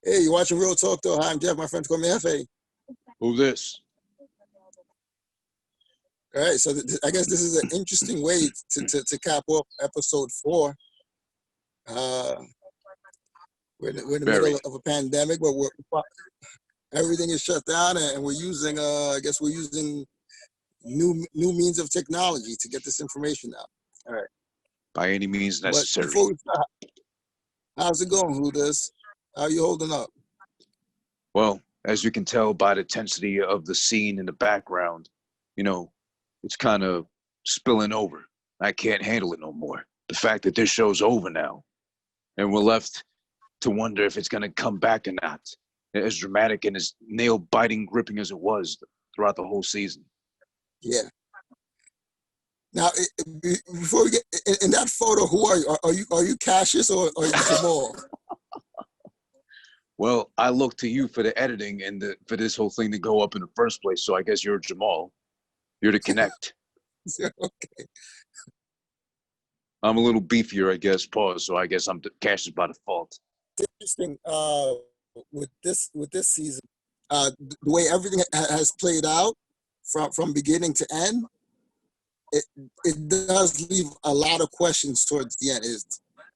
Hey, you watching Real Talk though? Hi, I'm Jeff. My friends call me Jefé. Who this? All right, so I guess this is an interesting way to cap off Ep.4. We're in the middle of a pandemic, but everything is shut down, and we're using I guess we're using new means of technology to get this information out. All right. By any means necessary. But before we start, how's it going, Who this? How you holding up? Well, as you can tell by the intensity of the scene in the background, it's kind of spilling over. I can't handle it no more. The fact that this show's over now, and we're left to wonder if it's going to come back or not. As dramatic and as nail-biting gripping as it was throughout the whole season. Yeah. Now, before we get in that photo, who are you? Are you Cassius or are you Jamal? Well, I look to you for the editing and for this whole thing to go up in the first place. So I guess you're Jamal. You're to connect. Okay. I'm a little beefier, I guess. Pause. So I guess I'm Cassius by default. Interesting. With this season, the way everything has played out from beginning to end, it does leave a lot of questions towards the end.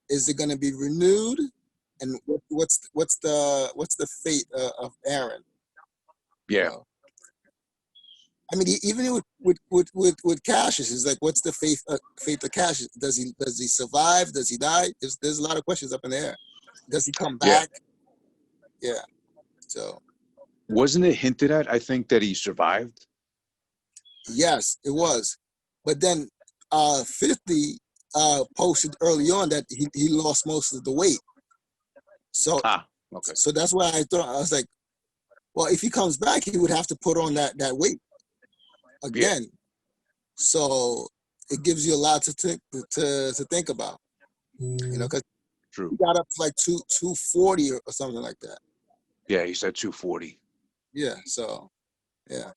Is it going to be renewed, and what's the fate of Aaron? Yeah. I mean, even with Cassius, it's like, what's the fate of Cassius? Does he survive? Does he die? There's a lot of questions up in the air. Does he come back? Yeah. So. Wasn't it hinted at, I think, that he survived? Yes, it was. But then 50 posted early on that he lost most of the weight. So, okay. So that's why I was like, well, if he comes back, he would have to put on that weight again. Yeah. So it gives you a lot to think about. Because he got up to like 240 or something like that. Yeah, he said 240. Yeah, so, yeah.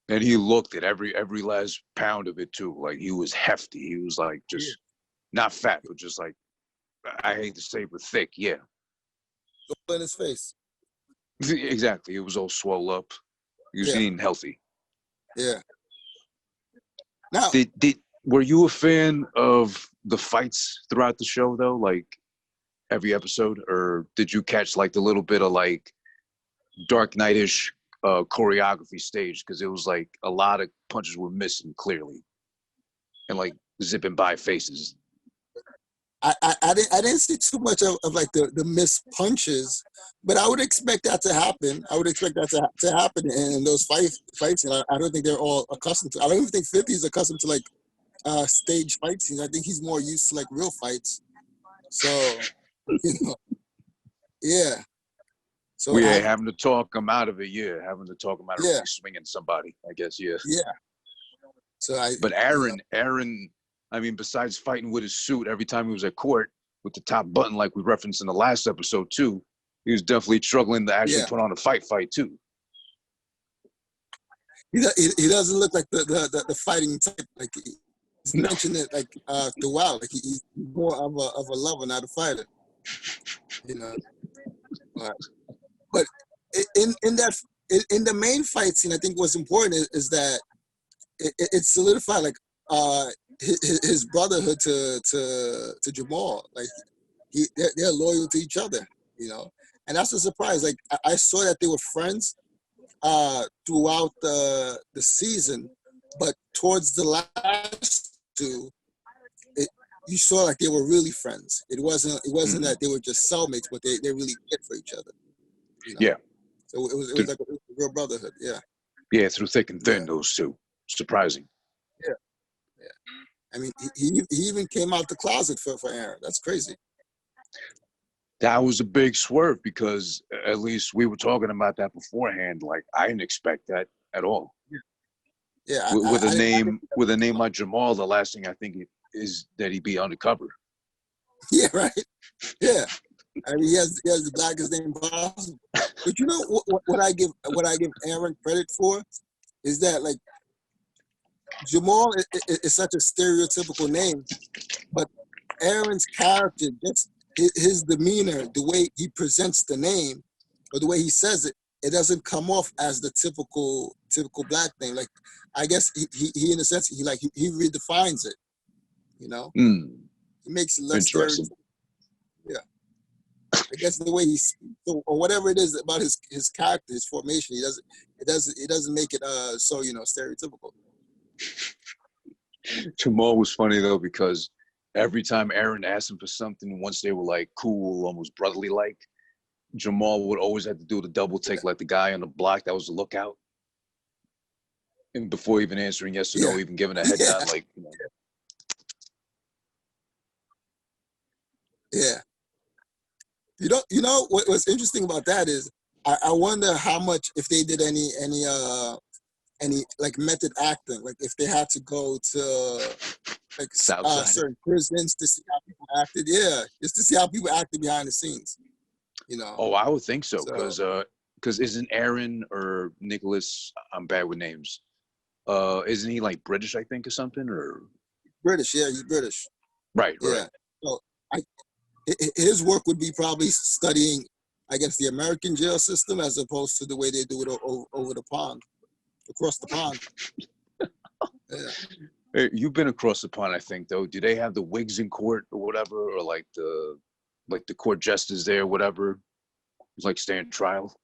And he looked at every last pound of it too. Like, he was hefty. He was like just not fat, but just like, I hate to say, but thick. Yeah. All in his face. Exactly. It was all swole up. He was eating healthy. Yeah. Now, were you a fan of the fights throughout the show though? Like every episode, or did you catch like the little bit of like Dark Knight-ish choreography stage? Because it was like a lot of punches were missing clearly, and like zipping by faces. I didn't see too much of like the missed punches, but I would expect that to happen. I would expect that to happen in those fights. And I don't think they're all accustomed to. I don't even think 50 is accustomed to like stage fight scenes. I think he's more used to like real fights. So, yeah. So having to talk him out of it. Yeah, having to talk him out of really swinging somebody. I guess. Yeah. Yeah. So But Aaron. I mean, besides fighting with his suit every time he was at court with the top button, like we referenced in the last episode too, he was definitely struggling to actually put on a fight too. He doesn't look like the fighting type. Like he's mentioned it like throughout. Like he's more of a lover, not a fighter. But in the main fight scene, I think what's important is that it solidified like his brotherhood to Jamal. Like they're loyal to each other, and that's a surprise. Like I saw that they were friends throughout the season, but towards the last two, you saw like they were really friends. It wasn't that they were just cellmates, but they really cared for each other. Yeah. So it was like a real brotherhood. Yeah. Yeah, through thick and thin, those two. Surprising. Yeah. I mean, he even came out the closet for Aaron. That's crazy. That was a big swerve because at least we were talking about that beforehand. Like, I didn't expect that at all. Yeah. With a name like Jamal, the last thing I think is that he'd be undercover. Yeah, right. Yeah. I mean, he has the blackest name possible. But you know what I give Aaron credit for is that like Jamal is such a stereotypical name, but Aaron's character, just his demeanor, the way he presents the name, but the way he says it, it doesn't come off as the typical black thing. Like, I guess he in a sense he redefines it. You know, Mm, he makes it less interesting. stereotypical. Yeah, I guess the way he speaks, or whatever it is about his character, his formation, it doesn't make it so stereotypical. Jamal was funny though because every time Aaron asked him for something, once they were like cool, almost brotherly like, Jamal would always have to do the double take like the guy on the block that was the lookout. And before even answering yes or Yeah, no, even giving a head yeah, nod, like, yeah. What's interesting about that is I wonder how much if they did any like method acting, like if they had to go to like Southside. certain prisons to see how people acted. Yeah, just to see how people acted behind the scenes. Oh, I would think so, So because isn't Aaron or Nicholas? I'm bad with names. Isn't he like British? I think or something or British, yeah, he's British. right, right. Yeah. So I his work would be probably studying, I guess, the American jail system as opposed to the way they do it over the pond, across the pond. Yeah. Hey, you've been across the pond, I think, though. Do they have the wigs in court or whatever, or like the court jesters there, whatever? It's like stand trial.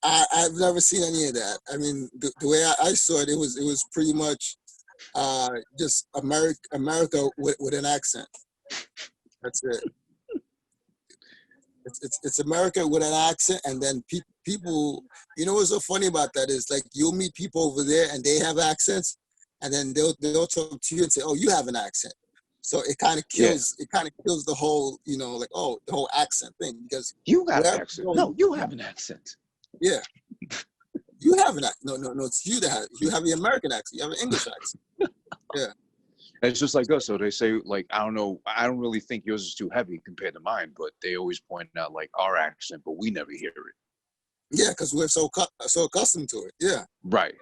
I've never seen any of that. I mean, the way I saw it, it was pretty much just America with an accent. That's it. It's America with an accent, and then people. What's so funny about that is like you'll meet people over there and they have accents, and then they'll talk to you and say, "Oh, you have an accent." So it kind of Yeah, kills the whole like the whole accent thing because you got an wherever you accent. go, No, you have an accent. yeah, you have an accent. No, it's you that you have the American accent. You have an English accent. Yeah. It's just like us. So they say, like, I don't know. I don't really think yours is too heavy compared to mine, but they always point out like our accent, but we never hear it. Yeah, because we're so accustomed to it. Yeah. Right.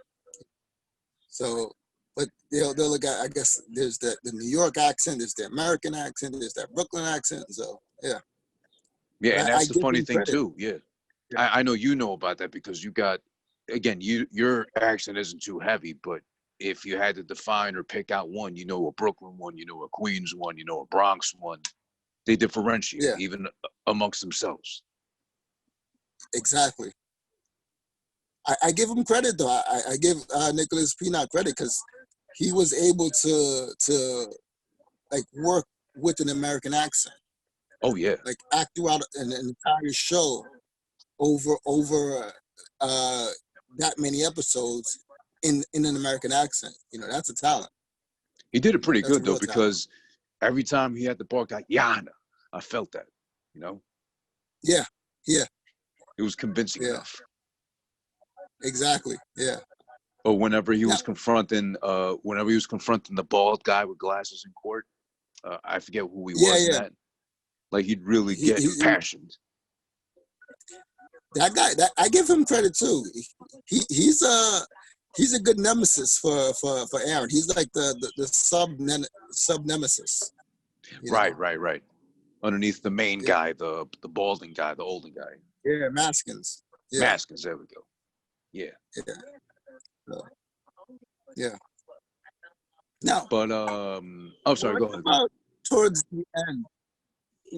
So, but they'll look at. I guess there's the New York accent, there's the American accent, there's that Brooklyn accent. So yeah. Yeah, But and I that's the give funny them thing credit. too. Yeah, Yeah. I know you know about that because you got, again, your accent isn't too heavy, but if you had to define or pick out one, a Brooklyn one, a Queens one, a Bronx one, they differentiate Yeah. even amongst themselves. Exactly. I give him credit though. I give Nicholas Pienaar credit because he was able to like work with an American accent, Oh yeah, like act throughout an entire show over that many episodes in an American accent. That's a talent. he did it pretty That's a good though real talent. because every time he had the bark out, Yana, I felt that. You know, Yeah, yeah, it was convincing yeah. enough. Exactly. Yeah. Or whenever he Now, was confronting, the bald guy with glasses in court, I forget who he yeah, was in yeah. that. Like he'd really He, get he, he impassioned. that guy. That I give him credit too. He's a good nemesis for Aaron. He's like the sub nemesis. Right, right, right. Underneath the main Yeah. guy, the balding guy, the older guy. Yeah. Maskins. Yeah. Maskins, there we go. Yeah. Yeah. So, yeah. Now, But oh sorry, what go ahead. about towards the end?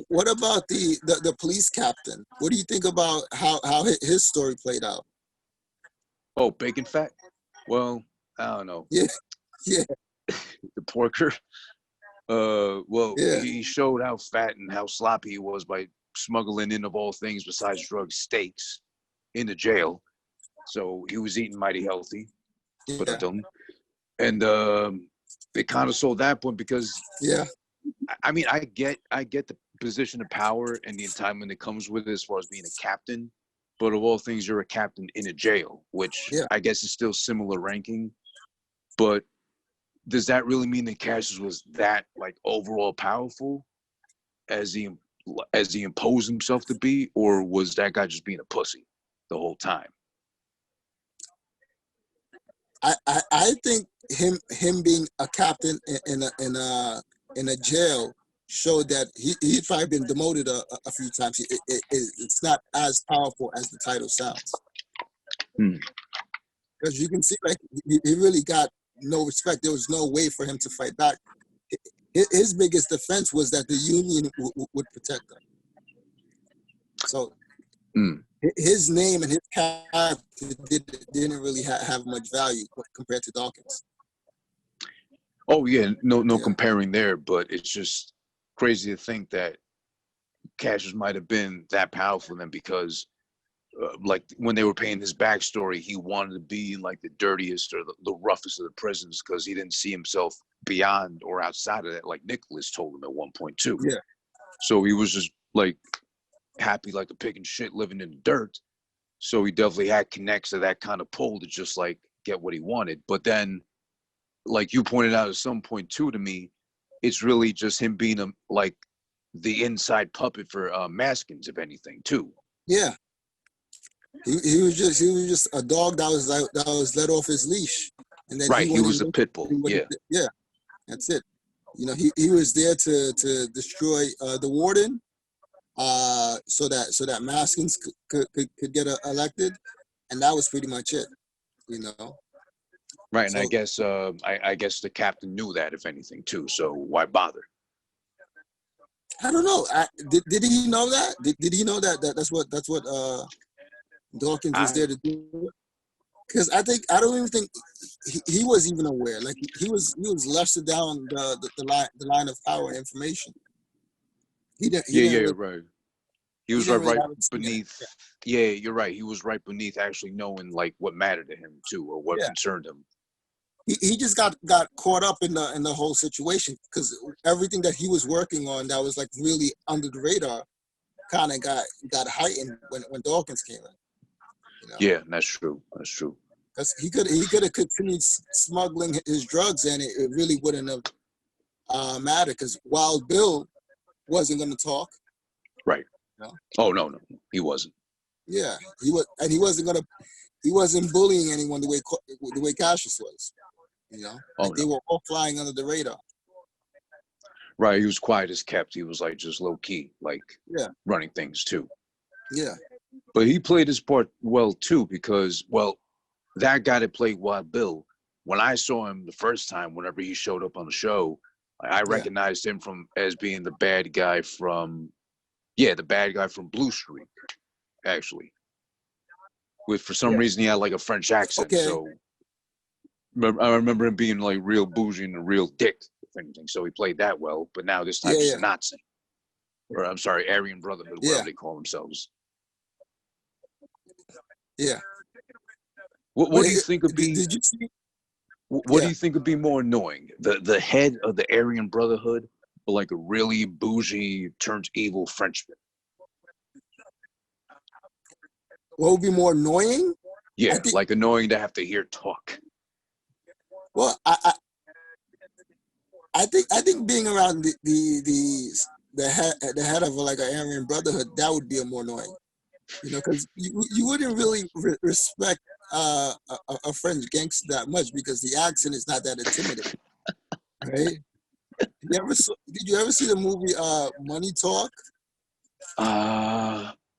What about the police captain? What do you think about how his story played out? Oh, bacon fat? Well, I don't know. Yeah. Yeah. The porker. Well, Yeah. he showed how fat and how sloppy he was by smuggling in, of all things besides drugs, steaks into jail. So he was eating mighty healthy. But I Yeah. don't. And they kind of sold that one because Yeah. I mean I get the position of power and the entitlement that comes with it as far as being a captain. But of all things, you're a captain in a jail, which Yeah. I guess is still similar ranking. But does that really mean that Cassius was that like overall powerful as he imposed himself to be, or was that guy just being a pussy the whole time? I think him being a captain in a jail showed that he'd probably been demoted a few times. It's not as powerful as the title sounds. Because you can see, like, he really got no respect. There was no way for him to fight back. His biggest defense was that the Union would protect him. So his name and his character didn't really have much value compared to Dawkins. Oh yeah, no comparing there, but it's just crazy to think that Cassius might have been that powerful then, because like when they were painting his backstory, he wanted to be like the dirtiest or the roughest of the prisons because he didn't see himself beyond or outside of that, like Nicholas told him at one point too. Yeah. So he was just like happy like a pig in shit living in the dirt. So he definitely had connects to that kind of pull to just like get what he wanted. But then, like you pointed out at some point too to me, it's really just him being like the inside puppet for Maskins, if anything, too. Yeah. He was just a dog that was let off his leash, and then right. He was a pit bull. Yeah. Yeah. That's it. You know, he was there to destroy the warden, so that Maskins could get elected, and that was pretty much it. You know. Right, and so, I guess the captain knew that, if anything, too. So why bother? I don't know. Did he know that? Did he know that that's what Dawkins was there to do? Because I don't even think he was even aware. Like he was lusted down the line of power and information. He didn't. Right. He was right beneath. Yeah, you're right. He was right beneath actually knowing like what mattered to him too, or what concerned him. He just got caught up in the whole situation, because everything that he was working on that was like really under the radar kind of got heightened when Dawkins came in. You know? Yeah, that's true. That's true. Because he could have continued smuggling his drugs, and it really wouldn't have mattered, because Wild Bill wasn't going to talk. Right. You know? Oh no, he wasn't. Yeah, he wasn't bullying anyone the way Cassius was. You know, they were all flying under the radar. Right, he was quiet as kept. He was like just low key, like running things too. Yeah. But he played his part well too, because that guy that played Wild Bill, when I saw him the first time, whenever he showed up on the show, I recognized him as being the bad guy from Blue Streak, actually. For some reason he had like a French accent, so I remember him being like real bougie and a real dick, if anything. So he played that well, but now this time he's a Nazi, or I'm sorry, Aryan Brotherhood, whatever they call themselves. Yeah. What do you think would be? Did you see? What do you think would be more annoying, the head of the Aryan Brotherhood, or like a really bougie turned evil Frenchman? What would be more annoying? Yeah, like annoying to have to hear talk. Well, I think being around the head of like an Aryan Brotherhood, that would be a more annoying. You know, because you wouldn't really respect a French gangster that much, because the accent is not that intimidating, right? Did you ever see the movie Money Talk?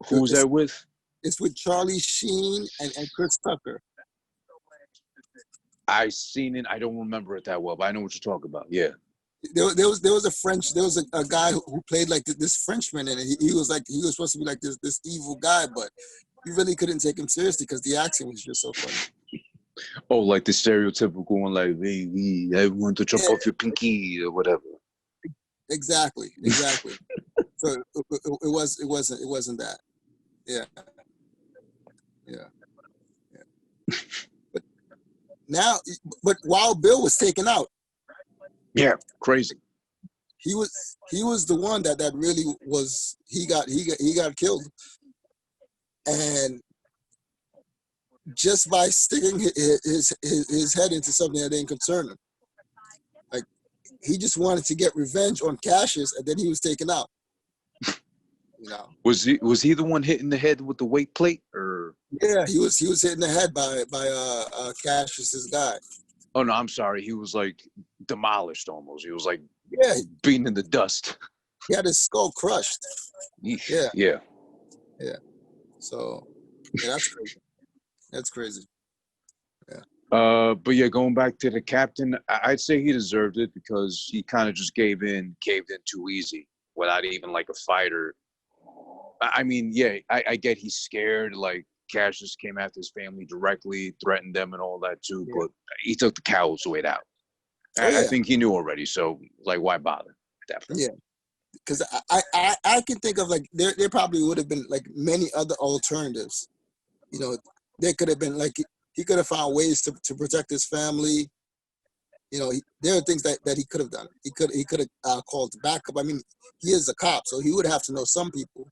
Who was that with? It's with Charlie Sheen and Chris Tucker. I seen it. I don't remember it that well, but I know what you're talking about. Yeah. There was a guy who played like this Frenchman, and he was supposed to be like this evil guy, but you really couldn't take him seriously because the accent was just so funny. Oh, like the stereotypical one, like hey, I want to chop off your pinky or whatever. Exactly. So it wasn't that. Yeah. But Wild Bill was taken out. Yeah, crazy. He was the one that really was. He got killed, and just by sticking his head into something that didn't concern him, like he just wanted to get revenge on Cassius, and then he was taken out. You know. Was he the one hitting the head with the weight plate, or? Yeah, he was hitting the head by Cassius's guy. Oh no, I'm sorry. He was like demolished almost. He was like beaten in the dust. he had his skull crushed. Yeesh. Yeah. Yeah. Yeah. So yeah, that's crazy. That's crazy. But yeah, going back to the captain, I'd say he deserved it because he kind of just caved in too easy without even like a fighter. I mean, yeah, I get he's scared. Like Cassius came after his family directly, threatened them and all that too. Yeah. But he took the coward's way out. Oh I yeah. think he knew already. So like, why bother at that point? Yeah. Because I can think of like there probably would have been like many other alternatives. You know, there could have been like he could have found ways to protect his family. You know, there are things that he could have done. He could have called backup. I mean, he is a cop, so he would have to know some people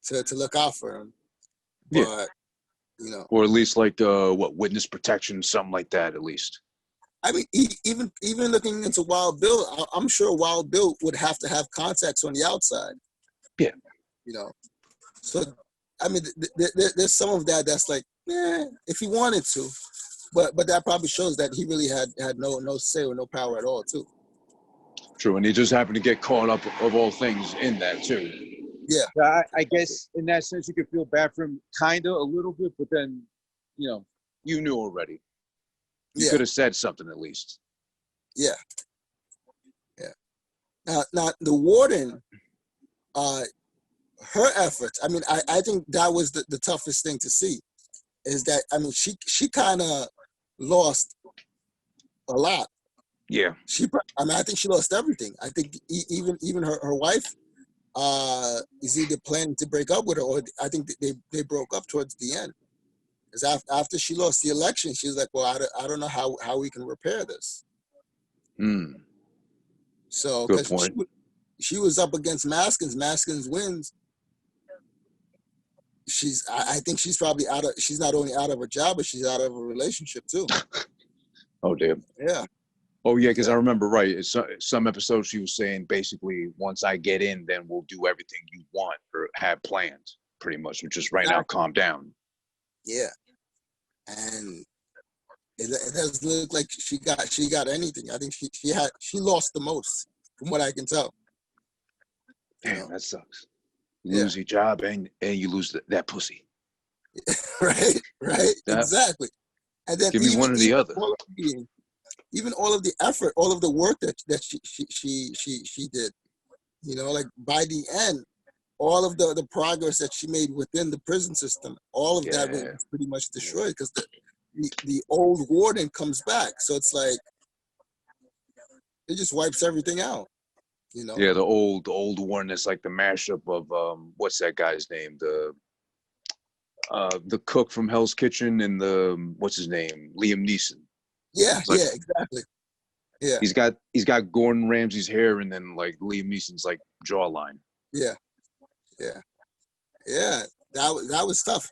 to look out for him. Yeah. But you know, Or at least like witness protection, something like that, at least. I mean, even looking into Wild Bill, I'm sure Wild Bill would have to have contacts on the outside. Yeah. You know, so I mean, there's some of that that's like, if he wanted to, but that probably shows that he really had no say or no power at all too. True, and he just happened to get caught up of all things in that too. Yeah. I guess in that sense you could feel bad for him, kinda a little bit, but then, you knew already. You could have said something at least. Yeah. Now the warden, her efforts. I mean, I think that was the toughest thing to see, is that I mean she kind of lost a lot. Yeah. I think she lost everything. I think even her wife is either planning to break up with her, or I think they broke up towards the end. Because after she lost the election, she was like, well, I don't know how we can repair this. So, good because point. she was up against Maskins. Maskins wins. I think she's probably she's not only out of a job, but she's out of a relationship too. Oh, damn. Yeah. Oh, yeah, because I remember, right, it's some episodes she was saying, basically, once I get in, then we'll do everything you want or have plans, pretty much, which is right now, calm down. Yeah. And it doesn't look like she got anything. I think she lost the most, from what I can tell. Damn, that sucks. You lose your job and you lose that pussy. right, exactly. And then give me one or the other. Even all of the effort, all of the work that she did, like by the end, all of the progress that she made within the prison system, all of that was pretty much destroyed because the old warden comes back. So it's like it just wipes everything out. Yeah, the old warden is like the mashup of what's that guy's name? The cook from Hell's Kitchen and what's his name? Liam Neeson. Yeah, exactly. Yeah. He's got Gordon Ramsay's hair and then like Liam Neeson's like jawline. Yeah. That was tough.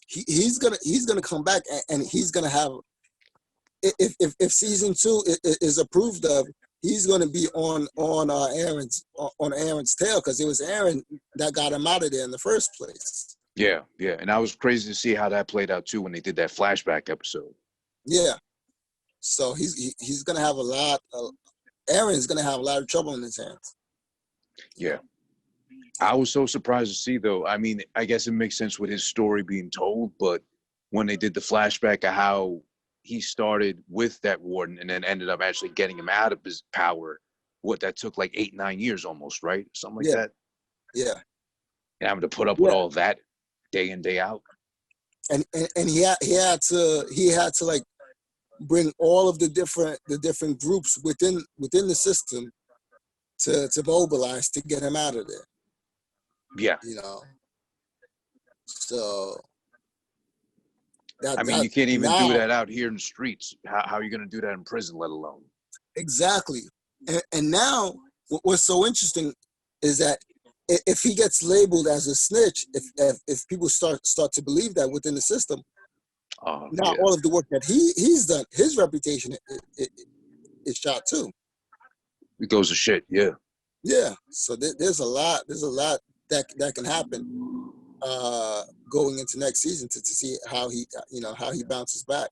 He's gonna come back and he's gonna have, if season 2 is approved of, he's gonna be on Aaron's tail, because it was Aaron that got him out of there in the first place. Yeah, and I was crazy to see how that played out too when they did that flashback episode. Yeah, so he's gonna have Aaron's gonna have a lot of trouble in his hands. Yeah. I was so surprised to see, though. I mean, I guess it makes sense with his story being told, but when they did the flashback of how he started with that warden and then ended up actually getting him out of his power, that took like 8-9 years almost, right? Something like that. Yeah. And having to put up with all that day in, day out. And he had to like bring all of the different groups within the system to mobilize to get him out of there. Yeah. So you can't even do that out here in the streets. How are you going to do that in prison, let alone? Exactly. And now what's so interesting is that if he gets labeled as a snitch, if people start to believe that within the system, all of the work that he's done, his reputation is shot too. It goes to shit. Yeah. Yeah. So there's a lot that can happen going into next season to see how he bounces back.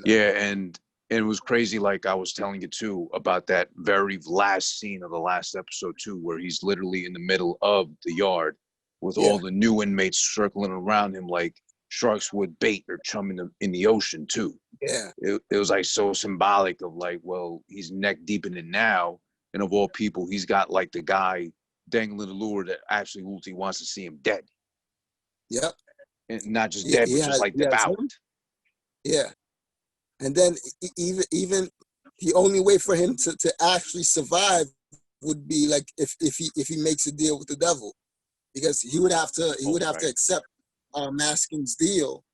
Yeah, and And it was crazy, like I was telling you too, about that very last scene of the last episode too, where he's literally in the middle of the yard with Yeah, all the new inmates circling around him like sharks would bait or chum in the ocean too. yeah, It was like so symbolic of like, well, he's neck deep in it now, and of all people, he's got like the guy dangling the lure that absolutely wants to see him dead, yep. and not just Yeah, dead, but just like he has devoured. him. Yeah, and then even the only way for him to actually survive would be like if he makes a deal with the devil, because he Oh, would have to right. accept Maskin's deal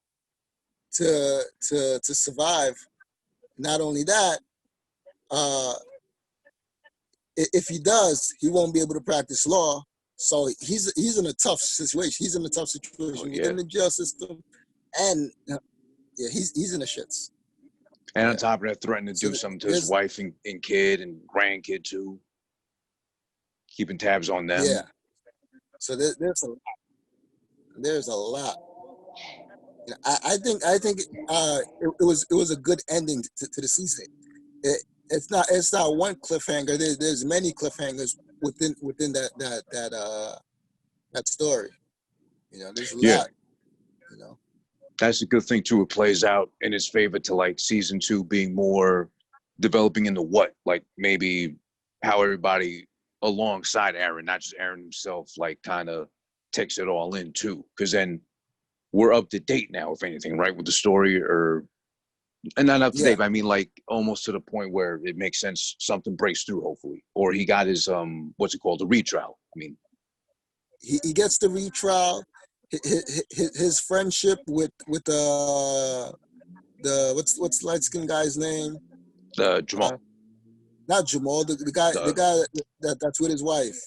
to survive. Not only that, uh, if he does, he won't be able to practice law. So he's in a tough situation. He's in a tough Oh, situation yeah. within the jail system, and yeah, he's in the shits. And on Yeah. top of that, threatening to So do something to his there's wife and kid and grandkid too, keeping tabs on yeah. them. So there's a lot. You know, I think it was a good ending to the season. It's not one cliffhanger. There's many cliffhangers within that story. You know, there's a Yeah, lot. You know. that's a good thing too. It plays out in his favor to like season two being more developing into what, like maybe how everybody alongside Aaron, not just Aaron himself, like kind of takes it all in too. Because then we're up to date now, if anything, right, with the story, or and not up to Yeah, date. But I mean, like almost to the point where it makes sense. Something breaks through, hopefully, or he got his what's it called, the retrial. I mean, he gets the retrial. His friendship with the what's light skinned guy's name? Uh, Jamal. not Jamal. The The guy that's with his wife.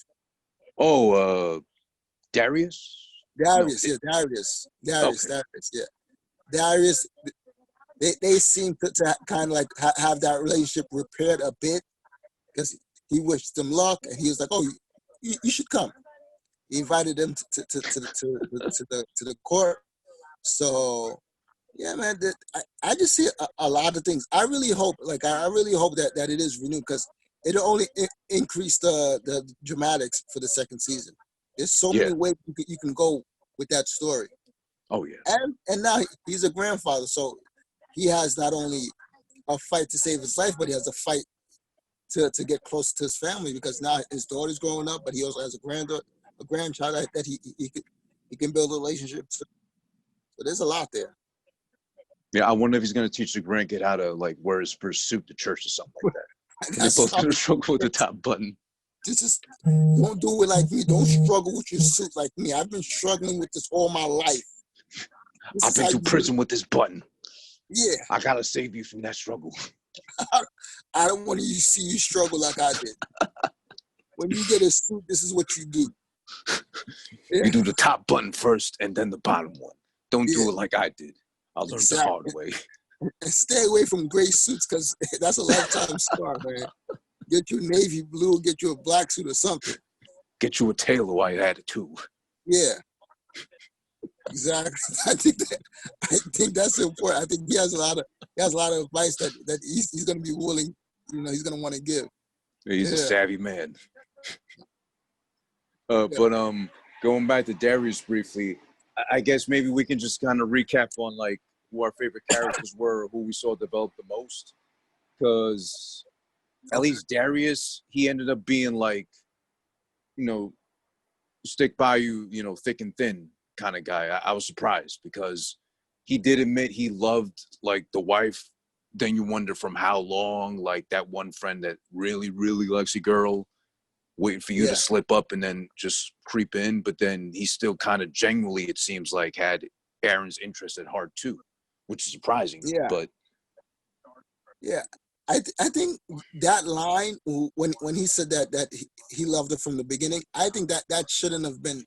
oh, Darius. No, Darius, yeah, Darius, Darius, okay, Darius, yeah, Darius. They seem to kind of like have that relationship repaired a bit, because he wished them luck, and he was like, "Oh, you should come." He invited them to the court. So yeah, man, I just see a lot of things. I really hope that it is renewed, because it'll only increase the dramatics for the second season. There's so yeah, many ways you can go with that story, oh yeah, and now he's a grandfather, so he has not only a fight to save his life, but he has a fight to get close to his family, because now his daughter's growing up, but he also has a grandchild that he can build a relationship to. So there's a lot there. yeah. I wonder if he's gonna teach the grandkid how to like wear his first suit to church or something like that. They're That's both gonna struggle with the top button. this is don't do it like me. Don't struggle with your suit like me. I've been struggling with this all my life. This I've is been how you through do prison it. with this button. Yeah, I gotta save you from that struggle. I don't want to see you struggle like I did. When you get a suit, this is what you do. Yeah, You do the top button first and then the bottom one. Don't yeah, do it like I did. I learned the hard exactly. way. And stay away from gray suits, because that's a lifetime scar, man. Get you navy blue, get you a black suit or something. Get you a tailor while you're at it too. Yeah, exactly. I think that's important. I think he has a lot of advice that he's going to be willing, he's going to want to give. He's a Yeah, savvy man. yeah. But going back to Darius briefly, I guess maybe we can just kind of recap on like who our favorite characters were, who we saw develop the most. Because at Okay. least Darius, he ended up being like, you know, stick by you, thick and thin kind of guy. I was surprised because he did admit he loved like the wife. Then you wonder from how long, like that one friend that really, really likes a girl, waiting for you to Yeah, slip up and then just creep in. But then he still kind of genuinely, it seems like, had Aaron's interest at heart too, which is surprising. yeah, But yeah. I think that line when he said that he loved her from the beginning, I think that shouldn't have been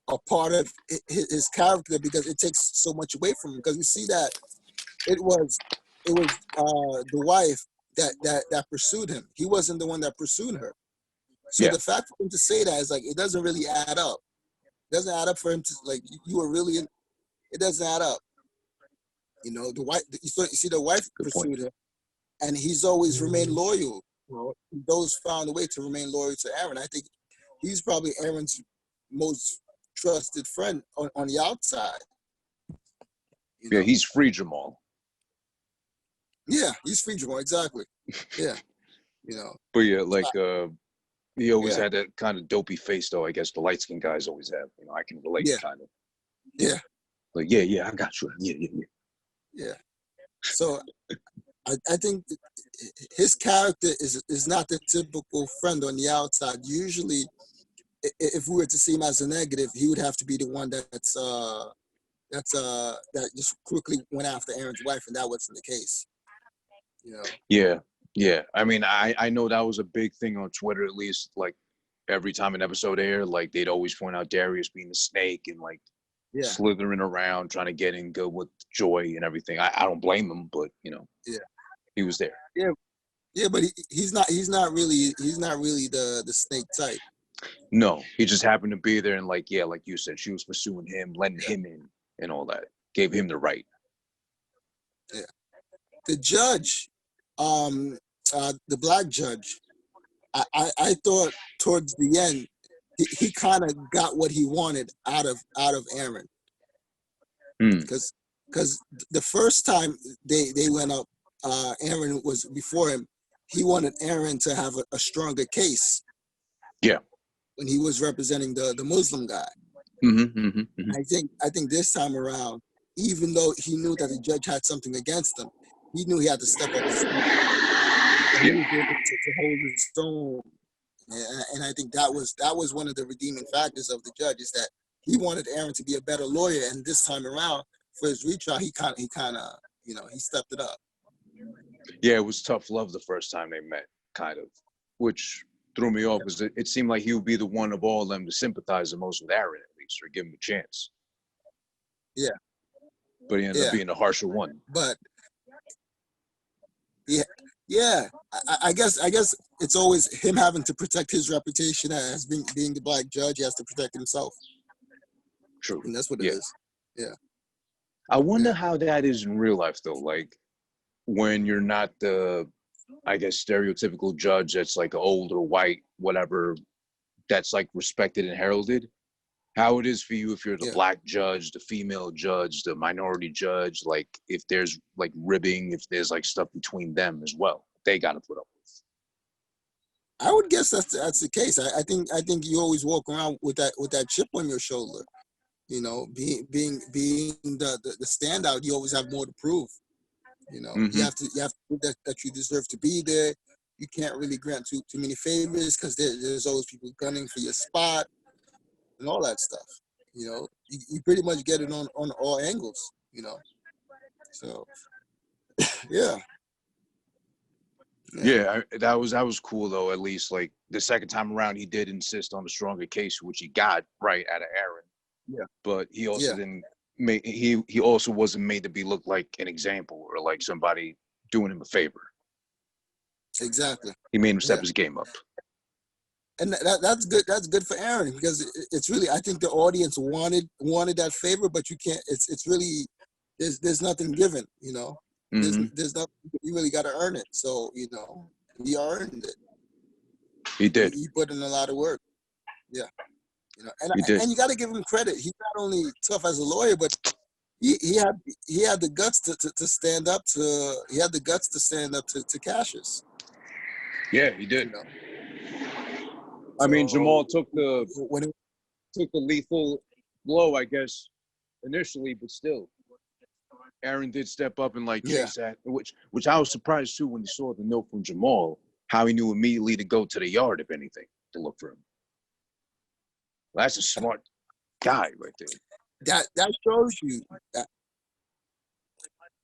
a part of his character, because it takes so much away from him. Because we see that it was the wife that pursued him. He wasn't the one that pursued her. So yeah, the fact for him to say that is like, it doesn't really add up. It doesn't add up for him to like, you were really in, it doesn't add up. The wife, you see the wife good point. pursued him, and he's always remained loyal. He's always found a way to remain loyal to Aaron. I think he's probably Aaron's most trusted friend on the outside. Yeah, he's free Jamal. Yeah, he's free Jamal, exactly. Yeah, But yeah, like he always had that kind of dopey face, though. I guess the light skinned guys always have. I can relate kind of. Yeah. Like I got you. Yeah. So I think his character is not the typical friend on the outside. Usually, if we were to see him as a negative, he would have to be the one that just quickly went after Aaron's wife, and that wasn't the case. Yeah. I mean, I know that was a big thing on Twitter, at least. Like every time an episode aired, like they'd always point out Darius being the snake and like slithering around trying to get in good with Joy and everything. I don't blame him, but he was there. Yeah, but he's not really the snake type. No, he just happened to be there, and like you said, she was pursuing him, letting him in, and all that. Gave him the right. Yeah. The judge, the black judge, I thought towards the end he kind of got what he wanted out of Aaron, because the first time they went up, Aaron was before him. He wanted Aaron to have a stronger case. Yeah. When he was representing the Muslim guy. I think this time around, even though he knew that the judge had something against him, he knew he had to step up his game. He was able to hold his own. And I think that was one of the redeeming factors of the judge, is that he wanted Aaron to be a better lawyer, and this time around for his retrial, he kind of he stepped it up. Yeah, it was tough love the first time they met, kind of, which threw me off because it seemed like he would be the one of all of them to sympathize the most with Aaron, at least, or give him a chance. Yeah. But he ended up being the harsher one. But I guess it's always him having to protect his reputation as being the black judge. He has to protect himself. True. And that's what it is. Yeah. I wonder how that is in real life, though. Like, when you're not the, I guess, stereotypical judge that's like older, white, whatever, that's like respected and heralded. How it is for you if you're the black judge, the female judge, the minority judge, like if there's like ribbing, if there's like stuff between them as well, they got to put up with. I would guess that's the case. I think you always walk around with that chip on your shoulder. Being the standout, you always have more to prove. You have to prove that you deserve to be there. You can't really grant too many favors because there's always people gunning for your spot and all that stuff. You pretty much get it on all angles. So yeah. That was cool though. At least like the second time around, he did insist on a stronger case, which he got right out of Aaron. Yeah, but he also didn't. He also wasn't made to be looked like an example or like somebody doing him a favor. Exactly. He made him step his game up. And that's good. That's good for Aaron because it's really, I think the audience wanted that favor, but you can't. It's really there's nothing given. There's nothing. You really got to earn it. So he earned it. He did. He put in a lot of work. Yeah. And you got to give him credit. He's not only tough as a lawyer, but he had the guts to stand up to. He had the guts to stand up to Cassius. Yeah, he did. I mean, Jamal took the lethal blow, I guess, initially, but still, Aaron did step up and like chase that, which I was surprised too when he saw the note from Jamal, how he knew immediately to go to the yard, if anything, to look for him. Well, that's a smart guy right there. That shows you that.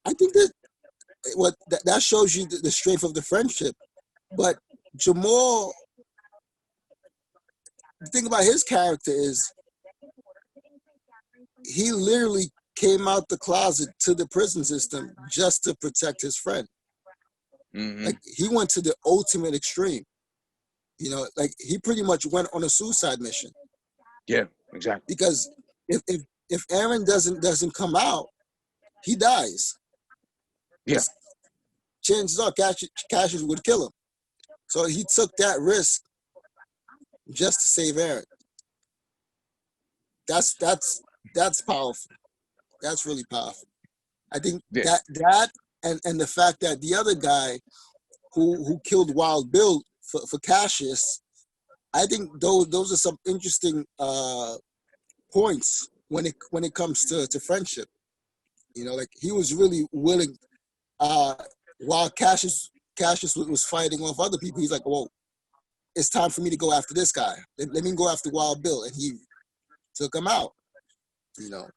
I think that shows you the strength of the friendship. But Jamal, the thing about his character is he literally came out the closet to the prison system just to protect his friend. Like he went to the ultimate extreme. Like he pretty much went on a suicide mission. Yeah, exactly. Because if Aaron doesn't come out, he dies. Yeah. chances are Cassius would kill him. So he took that risk just to save Aaron. That's powerful. That's really powerful. I think Yeah. that and the fact that the other guy who killed Wild Bill for Cassius, I think those are some interesting points when it comes to friendship. You know, like he was really willing. While Cassius was fighting off other people, he's like, "Whoa, it's time for me to go after this guy. Let me go after Wild Bill," and he took him out. You know,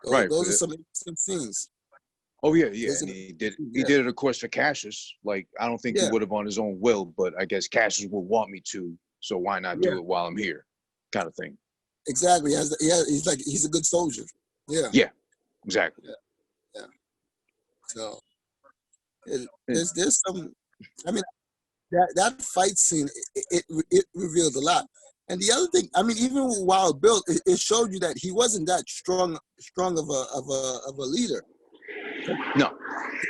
Right. those are some interesting scenes. Oh yeah. Isn't And it? he did it, of course, for Cassius. Like, I don't think he Yeah, would have on his own will, but I guess Cassius would want me to, so why not yeah, do it while I'm here? Kind of thing. exactly. He's a good soldier. Yeah, Yeah, exactly. yeah, yeah. So And there's some. I mean, that fight scene it revealed a lot. And the other thing, I mean, even with Wild Bill, it showed you that he wasn't that strong of a leader. no,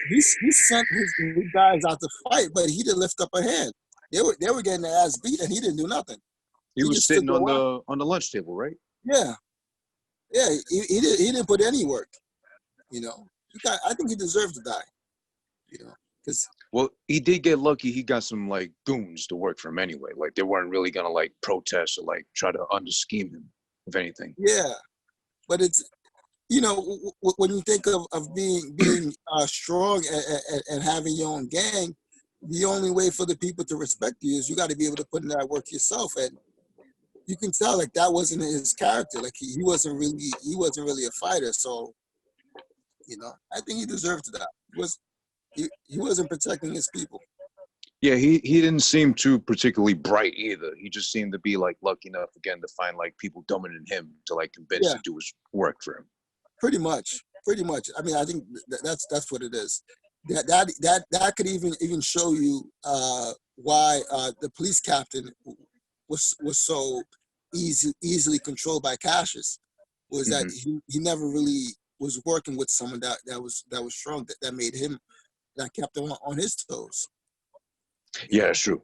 He sent his guys out to fight, but he didn't lift up a hand. They were getting their ass beat, and he didn't do nothing. he He was just stood sitting there on watching. the lunch table, right? Yeah, yeah. He didn't put any work. You know, I think he deserved to die. You know, because Well, he did get lucky. He got some like goons to work for him anyway. Like, they weren't really gonna like protest or like try to under scheme him, if anything. yeah, but it's when you think of being strong and having your own gang, the only way for the people to respect you is you got to be able to put in that work yourself. And you can tell like that wasn't his character. Like he wasn't really a fighter. So I think he deserved that. He wasn't protecting his people. Yeah, he didn't seem too particularly bright either. He just seemed to be like lucky enough again to find like people dumber than him to like convince Yeah, to do his work for him. pretty much. Pretty much. I mean, I think that's what it is. That could even show you why the police captain was so easily controlled by Cassius, was that Hmm. he never really was working with someone that was strong, that made him, that kept him on his toes. Yeah, that's true.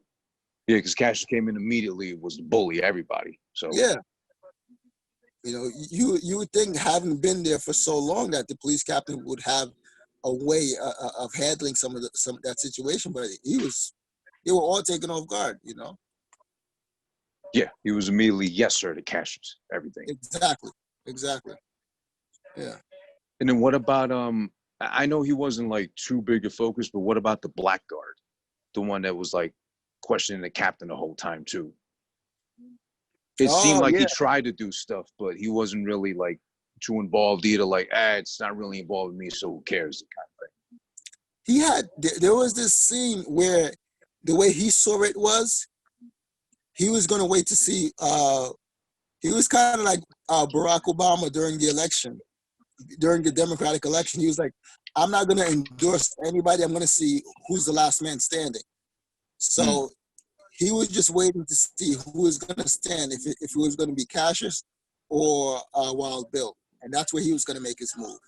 Yeah, because Cassius came in immediately, was to bully everybody. So Yeah, you would think, having been there for so long, that the police captain would have a way of handling some of that situation, but they were all taken off guard. yeah, he was immediately yes sir to Cassius, everything. Exactly, exactly. Yeah. And then what about I know he wasn't like too big a focus, but what about the blackguard? The one that was like questioning the captain the whole time too. It seemed Oh like yeah, he tried to do stuff, but he wasn't really like too involved either. Like, it's not really involved with me, so who cares? Kind of thing. there was this scene where the way he saw it was, he was going to wait to see. He was kind of like Barack Obama during the election, during the Democratic election. He was like, I'm not going to endorse anybody. I'm going to see who's the last man standing. Mm, So he was just waiting to see who was going to stand, if it was going to be Cassius or Wild Bill. And that's where he was going to make his move.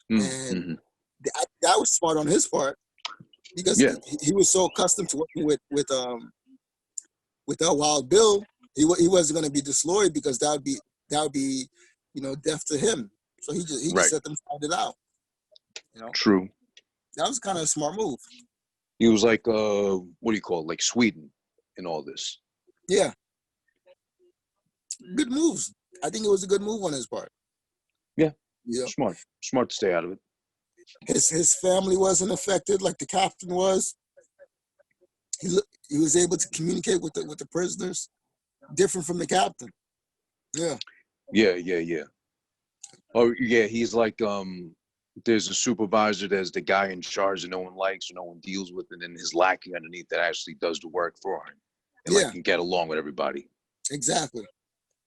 And mm-hmm. that was smart on his part, because Yeah, he was so accustomed to working with Wild Bill. He wasn't going to be disloyal, because that would be death to him. So he just right. let them find it out. True. That was kind of a smart move. He was like, what do you call it? Like Sweden in all this. Yeah, good moves. I think it was a good move on his part. Yeah, Yeah, smart. Smart to stay out of it. his family wasn't affected like the captain was. He was able to communicate with the prisoners, different from the captain. Yeah, Yeah. Oh yeah, he's like there's a supervisor, there's the guy in charge that no one likes or no one deals with, and then his lackey underneath that actually does the work for him and like yeah, can get along with everybody. exactly.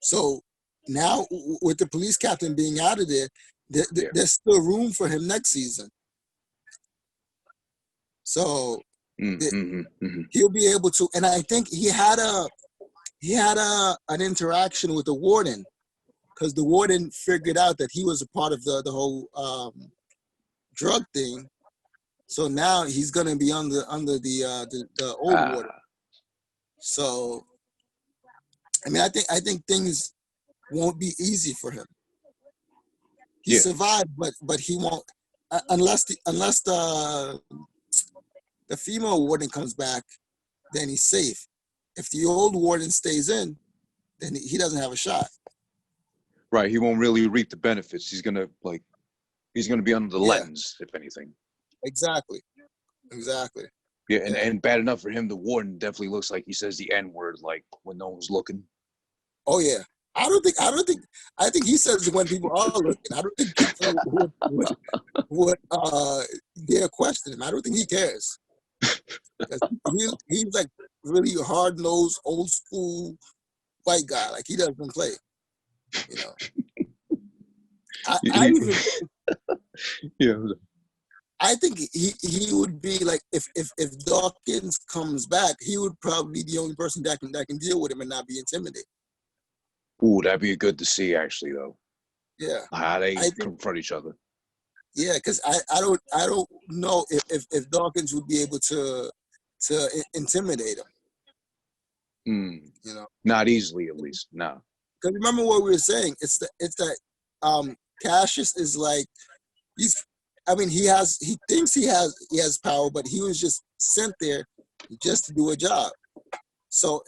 So now, with the police captain being out of there, Yeah. there's still room for him next season. So he'll be able to, and I think he had an interaction with the warden, because the warden figured out that he was a part of the whole drug thing. So now he's gonna be under the old warden. So I mean, I think things won't be easy for him. He survived, but he won't unless the female warden comes back, then he's safe. If the old warden stays in, then he doesn't have a shot. Right. He won't really reap the benefits. He's gonna be under the lens, if anything. Exactly. Yeah, and bad enough for him, the warden definitely looks like he says the N-word like when no one's looking. Oh yeah. I think he says it when people are looking. I don't think people would dare question him. I don't think he cares. He's like really hard-nosed, old school white guy. Like he doesn't play. You know. I think he would be like if Dawkins comes back, he would probably be the only person that can deal with him and not be intimidated. Ooh, that'd be good to see, actually, though. Yeah, how they confront each other. Yeah, because I don't know if Dawkins would be able to intimidate him. You know, not easily, at least. No. Because remember what we were saying. It's that Cassius is like he thinks he has power, but he was just sent there just to do a job. So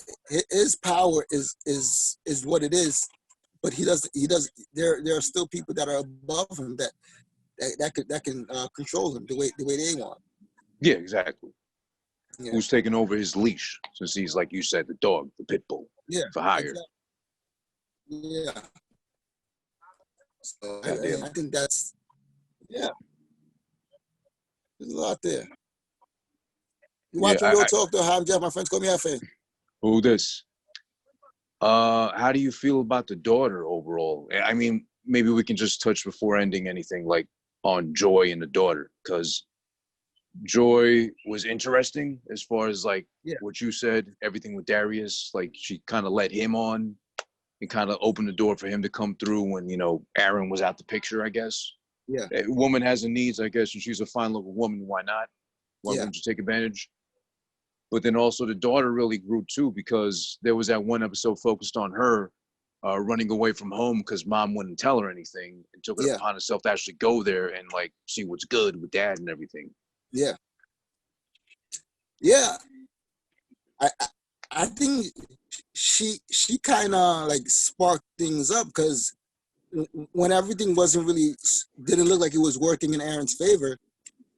his power is what it is, but he does. There are still people that are above him that can control him the way they want. Yeah, exactly. Yeah. Who's taking over his leash since he's, like you said, the dog, the pit bull, for hire. Exactly. Yeah. So I think that's there's a lot there. You want to go talk to Ham Jeff? My friends call me Jefé. Who this? How do you feel about the daughter overall? I mean, maybe we can just touch before ending anything like on Joy and the daughter, because Joy was interesting as far as like what you said, everything with Darius, like she kind of let him on and kind of opened the door for him to come through when, Aaron was out the picture, I guess. Yeah. A woman has her needs, I guess, and she's a fine little woman. Why not? Why wouldn't you take advantage? But then also the daughter really grew too, because there was that one episode focused on her running away from home because mom wouldn't tell her anything and took it upon herself to actually go there and like see what's good with dad and everything. Yeah. Yeah. I think she kind of like sparked things up, because when everything didn't look like it was working in Aaron's favor,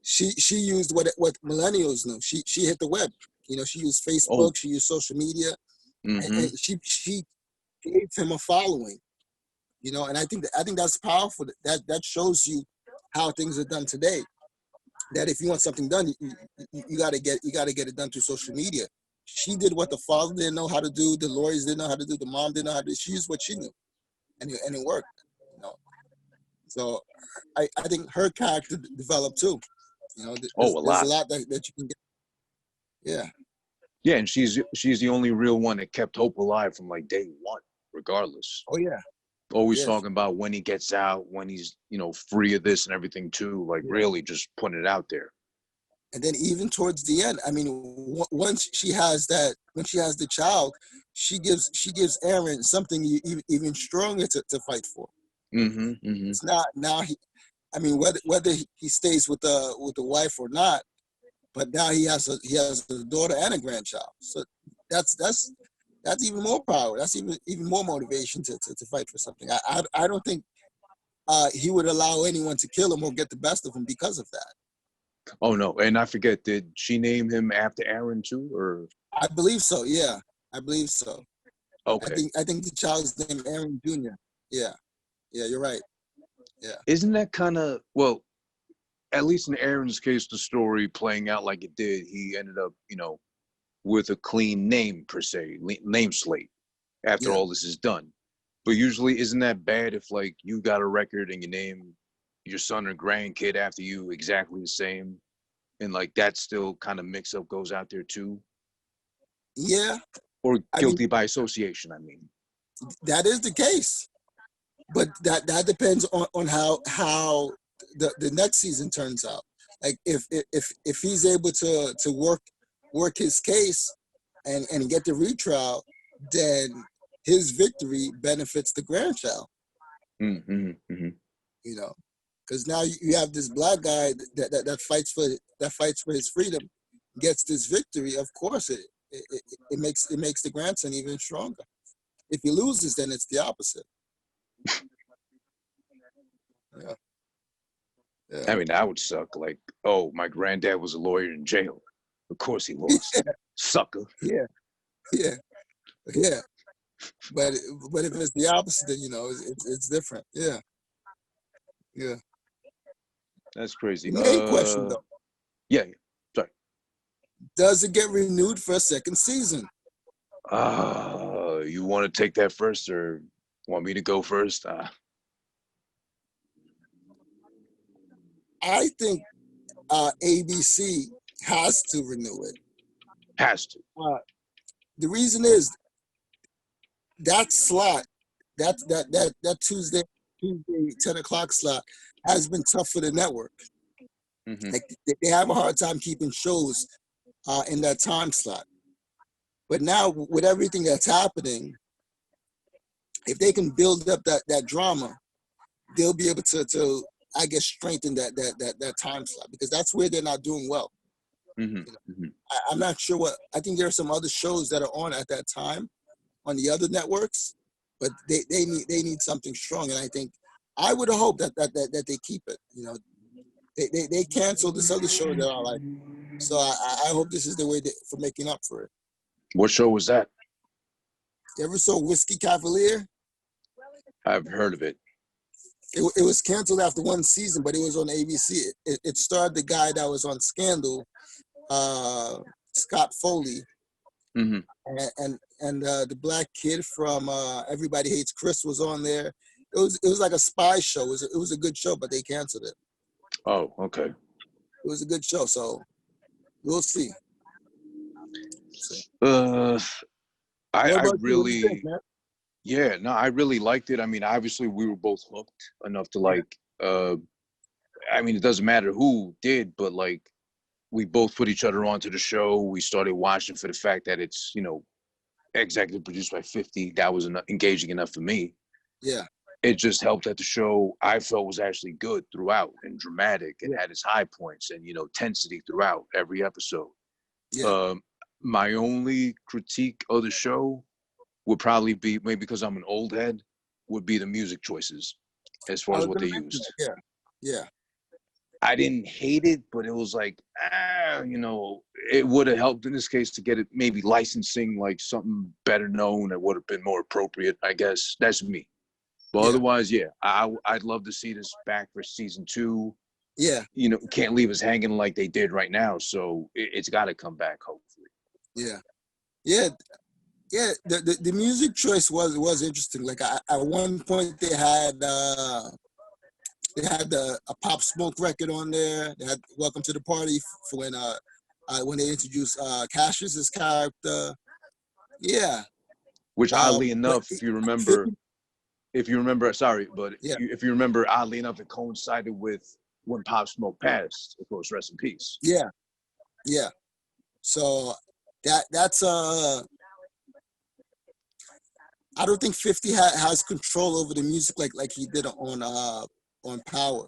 she used what millennials know. She hit the web. She used Facebook. She used social media, and she gave him a following. And I think that's powerful. That shows you how things are done today. That if you want something done, you gotta get it done through social media. She did what the father didn't know how to do, the lawyers didn't know how to do, the mom didn't know how to do. She used what she knew, and it worked. So I think her character developed too. There's a lot that you can get. Yeah. Yeah, and she's the only real one that kept hope alive from like day one, regardless. Oh yeah. Always talking about when he gets out, when he's free of this and everything too. Like really just putting it out there. And then even towards the end, I mean, once she has the child, she gives Aaron something even stronger to fight for. It's not now whether he stays with the wife or not, but now he has a daughter and a grandchild. So that's even more power. That's even more motivation to fight for something. I don't think he would allow anyone to kill him or get the best of him because of that. Oh no, and I forget, did she name him after Aaron too, or? I believe so. Yeah, I believe so. Okay. I think the child's named Aaron Jr. Yeah, you're right. Yeah. Isn't that kind of, well, at least in Aaron's case, the story playing out like it did, he ended up, with a clean name per se, name slate after all this is done. But usually, isn't that bad if like you got a record and you name your son or grandkid after you exactly the same, and like that still kind of mix up goes out there too? Yeah. Or guilty by association, I mean. That is the case. But that depends on how the next season turns out. like if he's able to work his case and get the retrial, then his victory benefits the grandchild. Mm-hmm, mm-hmm. You know, because now you have this black guy that fights for his freedom, gets this victory. Of course, it makes the grandson even stronger. If he loses, then it's the opposite. Yeah, yeah, I mean, that would suck. Like, oh, my granddad was a lawyer in jail. Of course he lost. Sucker. yeah, yeah, yeah. But if it's the opposite, then it's different. Yeah, yeah. That's crazy. The main question though, Yeah. Sorry. does it get renewed for a second season? You want to take that first, or want me to go first? I think ABC has to renew it. Has to. The reason is that slot, that Tuesday 10 o'clock slot has been tough for the network. Mm-hmm. Like they have a hard time keeping shows in that time slot. But now with everything that's happening, if they can build up that drama, they'll be able to I guess strengthen that time slot, because that's where they're not doing well. Mm-hmm. You know, Mm-hmm. I'm not sure what. I think there are some other shows that are on at that time on the other networks, but they need something strong, and I think I would hope that they keep it. You know, they canceled this other show that I like, so I hope this is the way for making up for it. What show was that? You ever saw Whiskey Cavalier? I've heard of it. It was canceled after one season, but it was on ABC. It starred the guy that was on Scandal, Scott Foley, Mm-hmm. and the black kid from Everybody Hates Chris was on there. It was like a spy show. It was a good show, but they canceled it. Oh, okay. It was a good show, so we'll see. I What you really, think, man? yeah, no, I really liked it. I mean, obviously we were both hooked enough to like, I mean, it doesn't matter who did, but like we both put each other onto the show. We started watching for the fact that it's, executive produced by 50. That was engaging enough for me. Yeah. It just helped that the show I felt was actually good throughout and dramatic and had its high points and, tensity throughout every episode. Yeah. My only critique of the show would probably be, maybe because I'm an old head, would be the music choices as far as what they used. Yeah. Yeah. I didn't hate it, but it was like, it would have helped in this case to get it maybe licensing, like something better known that would have been more appropriate, I guess. That's me. But otherwise, yeah, I'd love to see this back for season 2. Yeah. Can't leave us hanging like they did right now. So it's got to come back, hopefully. Yeah. Yeah. Yeah. The music choice was interesting. Like at one point they had a Pop Smoke record on there. They had Welcome to the Party for when they introduced Cassius's character. Yeah. Which oddly enough, if you remember, sorry, but if you remember, oddly enough, it coincided with when Pop Smoke passed. Of course, rest in peace. Yeah. Yeah. So that's I don't think 50 has control over the music like he did on Power.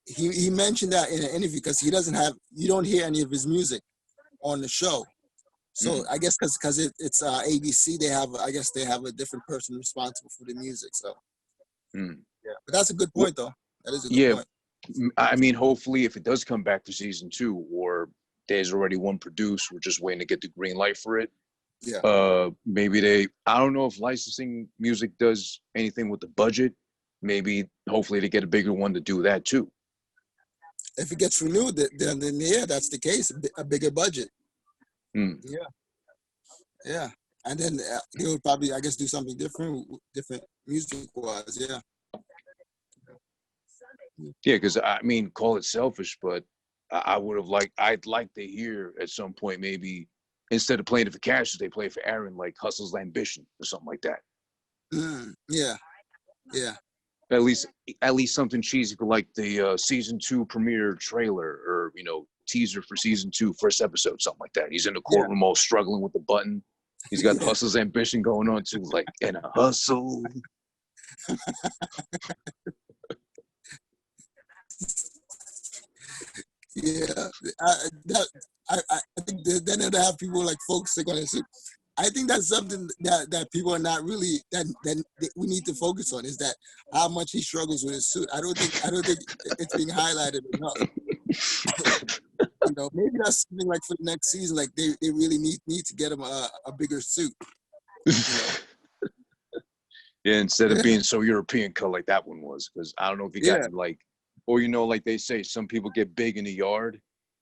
He mentioned that in an interview, because you don't hear any of his music on the show. So I guess because it's ABC, they have a different person responsible for the music. So yeah, but that's a good point though. That is a good point. I mean, hopefully, if it does come back for season 2, or there's already one produced, we're just waiting to get the green light for it. Yeah. Maybe I don't know if licensing music does anything with the budget. Maybe, hopefully, they get a bigger one to do that too. If it gets renewed, then yeah, that's the case. A bigger budget. Yeah. Yeah. And then they would probably, I guess, do something different music-wise. Yeah. Yeah, because I mean, call it selfish, but I'd like to hear at some point, maybe instead of playing it for Cassius, they play it for Aaron, like Hustle's Ambition or something like that. Yeah. Yeah. At least at least something cheesy for like the season 2 premiere trailer, or teaser for season 2 first episode, something like that. He's in the Yeah, courtroom all struggling with the button. He's got yeah, hustle's ambition going on too, like in a hustle. yeah. I think then they'll have people like focusing on it. So I think that's something that people are not really that we need to focus on, is that how much he struggles with his suit. I don't think it's being highlighted enough. Maybe that's something like for the next season. Like they really need to get him a bigger suit. You know. Yeah, instead of Yeah, being so European cut like that one was, because I don't know if he got yeah, any like, or like they say, some people get big in the yard,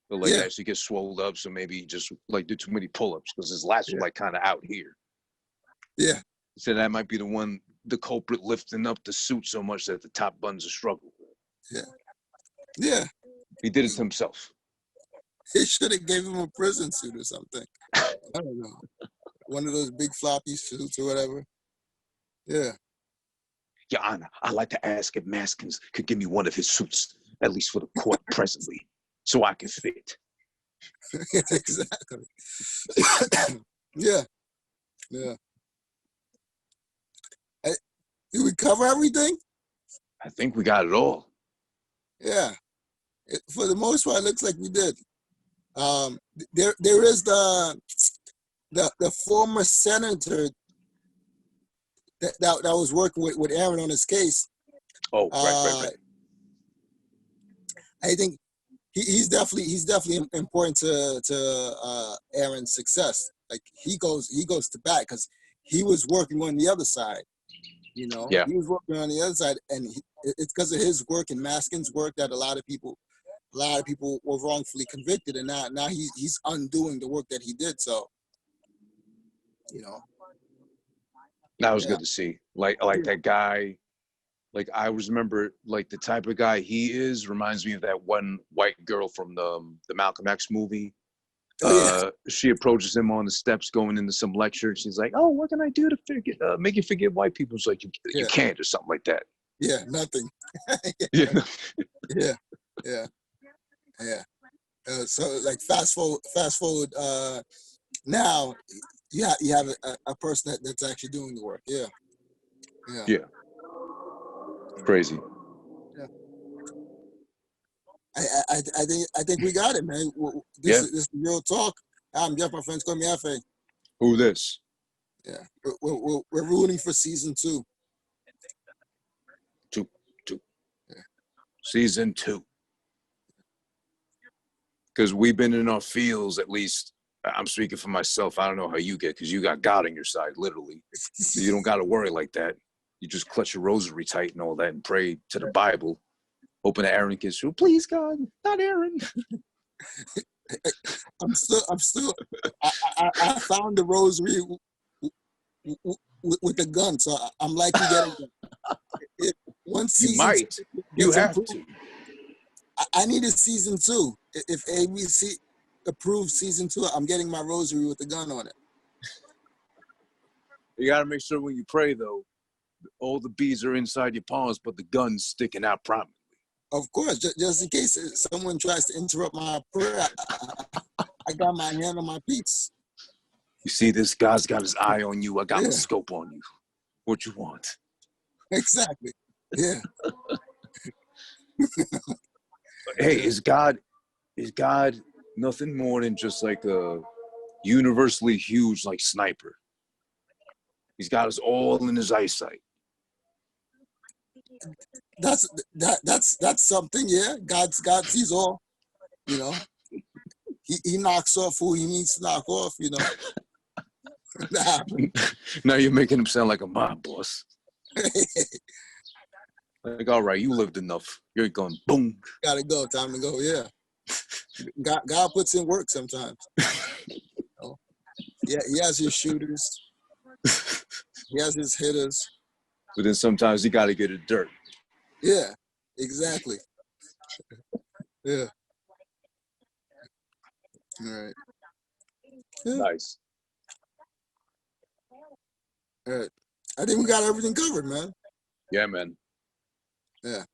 they'll like yeah, actually get swelled up, so maybe he just like do too many pull-ups because his lats were yeah, like kind of out here. yeah, So that might be the culprit lifting up the suit so much that the top buttons a struggle. yeah, yeah. He did it to himself. They should have gave him a prison suit or something. I don't know, one of those big floppy suits or whatever. Yeah. Your Honor, I'd like to ask if Maskins could give me one of his suits, at least for the court presently, so I can fit. Exactly. Yeah, yeah. Did we cover everything? I think we got it all. Yeah. For the most part, it looks like we did. There is the former senator that was working with Aaron on his case. Oh, right, right, Uh, right. I think he's definitely important to Aaron's success. Like he goes to bat because he was working on the other side. Yeah. He was working on the other side, and it's because of his work and Maskin's work that a lot of people were wrongfully convicted, and now he's undoing the work that he did. So, you know, That was yeah, good to see. Like that guy. Like I always remember, like the type of guy he is reminds me of that one white girl from the Malcolm X movie. oh yeah, She approaches him on the steps going into some lecture. She's like, "Oh, what can I do to make you forget white people?" It's like you yeah, can't, or something like that. yeah, nothing, Yeah. yeah, yeah, yeah. So like fast forward. Now you have a person that's actually doing the work. Yeah, yeah, Yeah. Crazy. yeah. I think we got it, man. This Yeah. is real talk. I'm Jeff. My friends call me Jefé. Who this? Yeah, we're rooting for season 2. Two. Two. Yeah. Season 2. Because we've been in our fields, at least I'm speaking for myself. I don't know how you get, because you got God on your side, literally. So you don't got to worry like that. You just clutch your rosary tight and all that and pray to the Bible, hoping that Aaron gets through. Please, God, not Aaron. I'm still. I found the rosary with the gun, so I'm likely getting it. Once You season might. 2 You gets have approved, to. I need a season 2. If ABC approves season 2, I'm getting my rosary with the gun on it. You got to make sure when you pray, though, all the beads are inside your palms, but the gun's sticking out prominently. Of course, just in case someone tries to interrupt my prayer, I got my hand on my piece. You see this? God's got his eye on you. I got my Yeah, scope on you. What you want? exactly. Yeah, Hey, yeah. is God nothing more than just like a universally huge like sniper? He's got us all in his eyesight. That's something. Yeah, God sees all. You know, he knocks off who he needs to knock off. Nah. Now you're making him sound like a mob boss. Like, all right, you lived enough. You're going boom. Gotta go. Time to go. Yeah. God puts in work sometimes. Yeah, he has his shooters. He has his hitters. But then sometimes you got to get it dirt. Yeah, exactly. Yeah. All right. Yeah. Nice. All right. I think we got everything covered, man. Yeah, man. Yeah.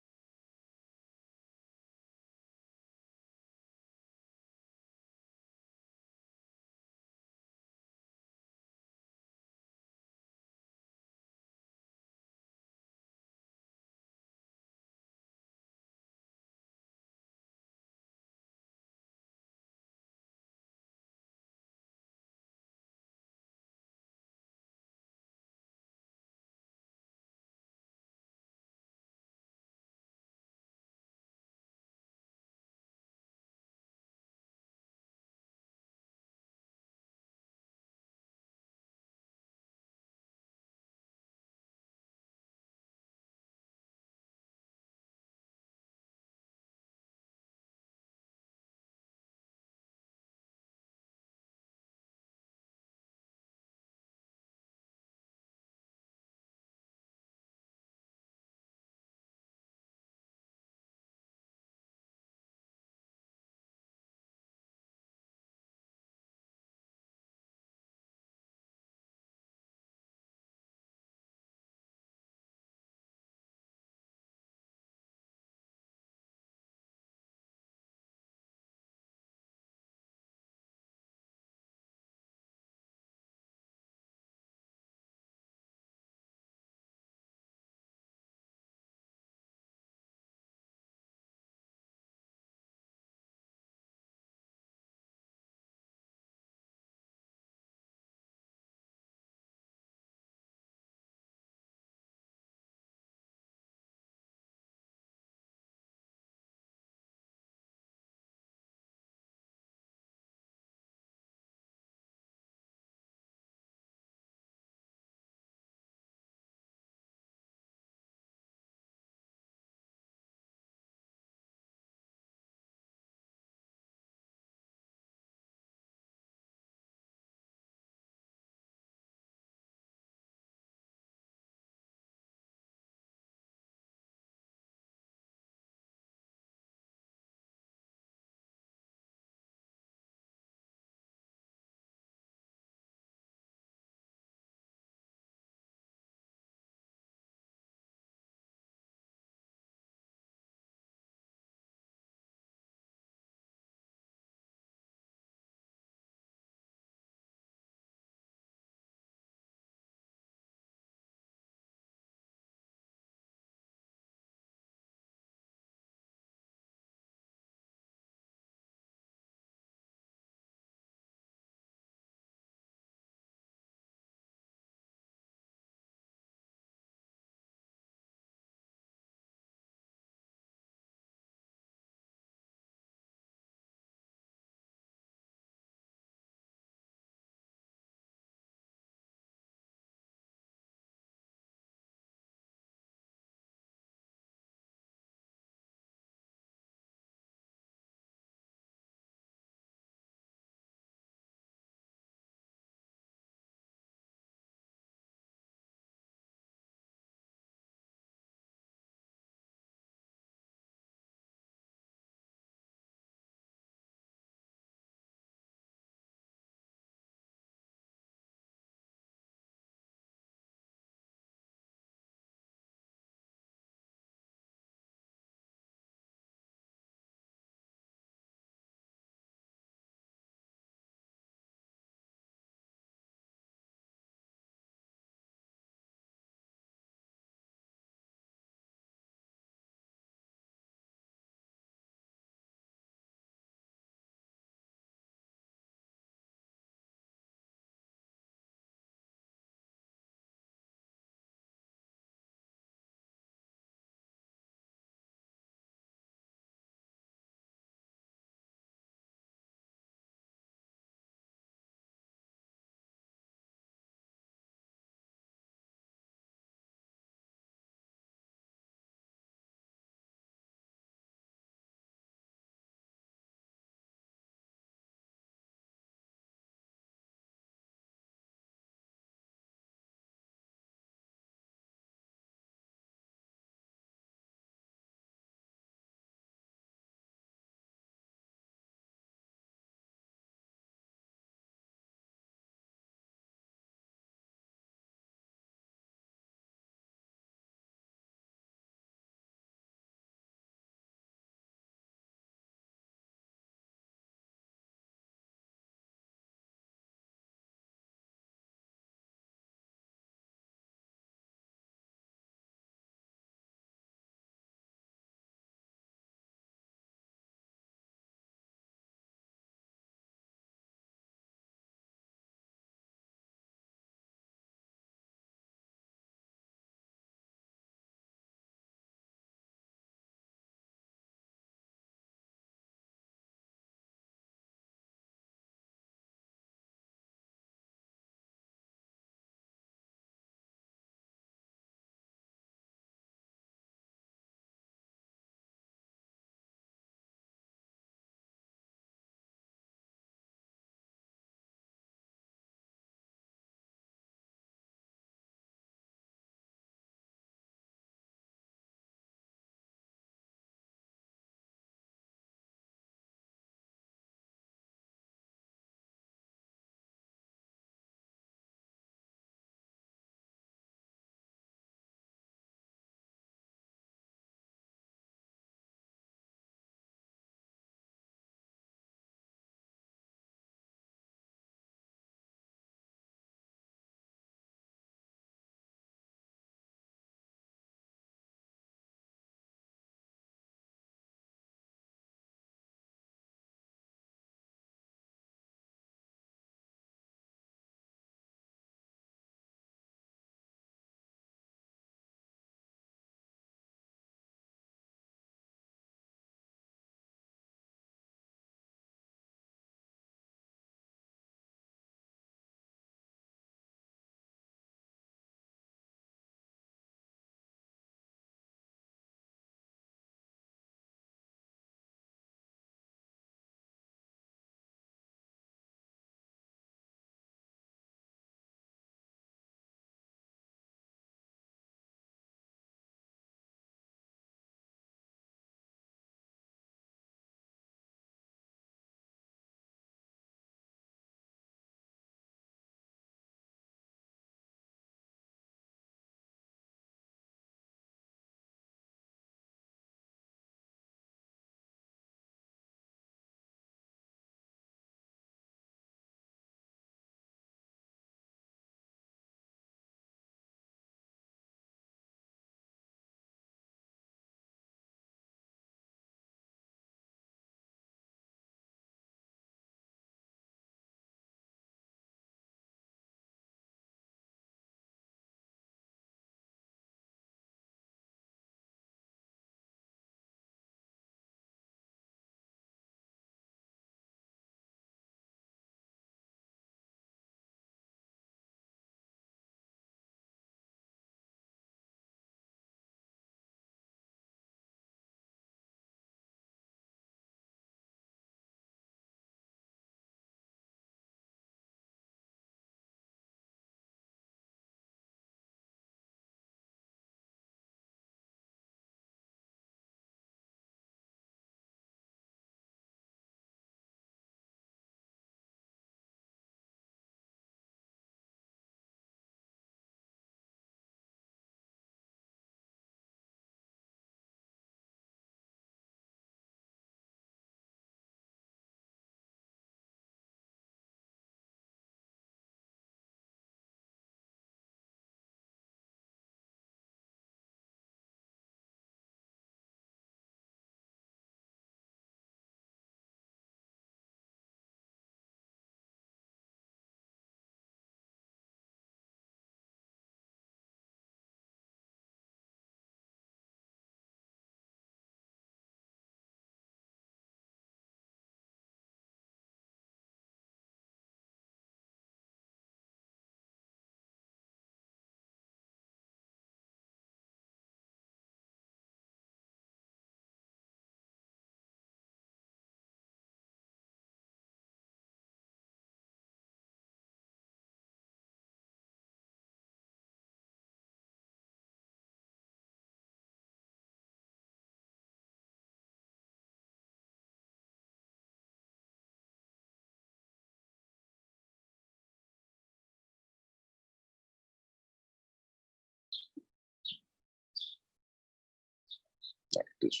All right, this.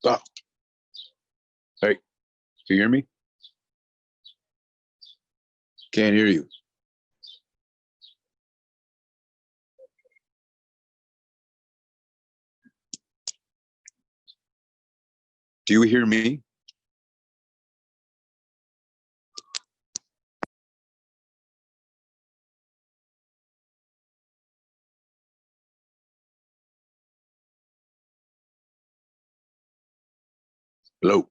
Oh, hey, can you hear me? Can't hear you. Do you hear me? Hello.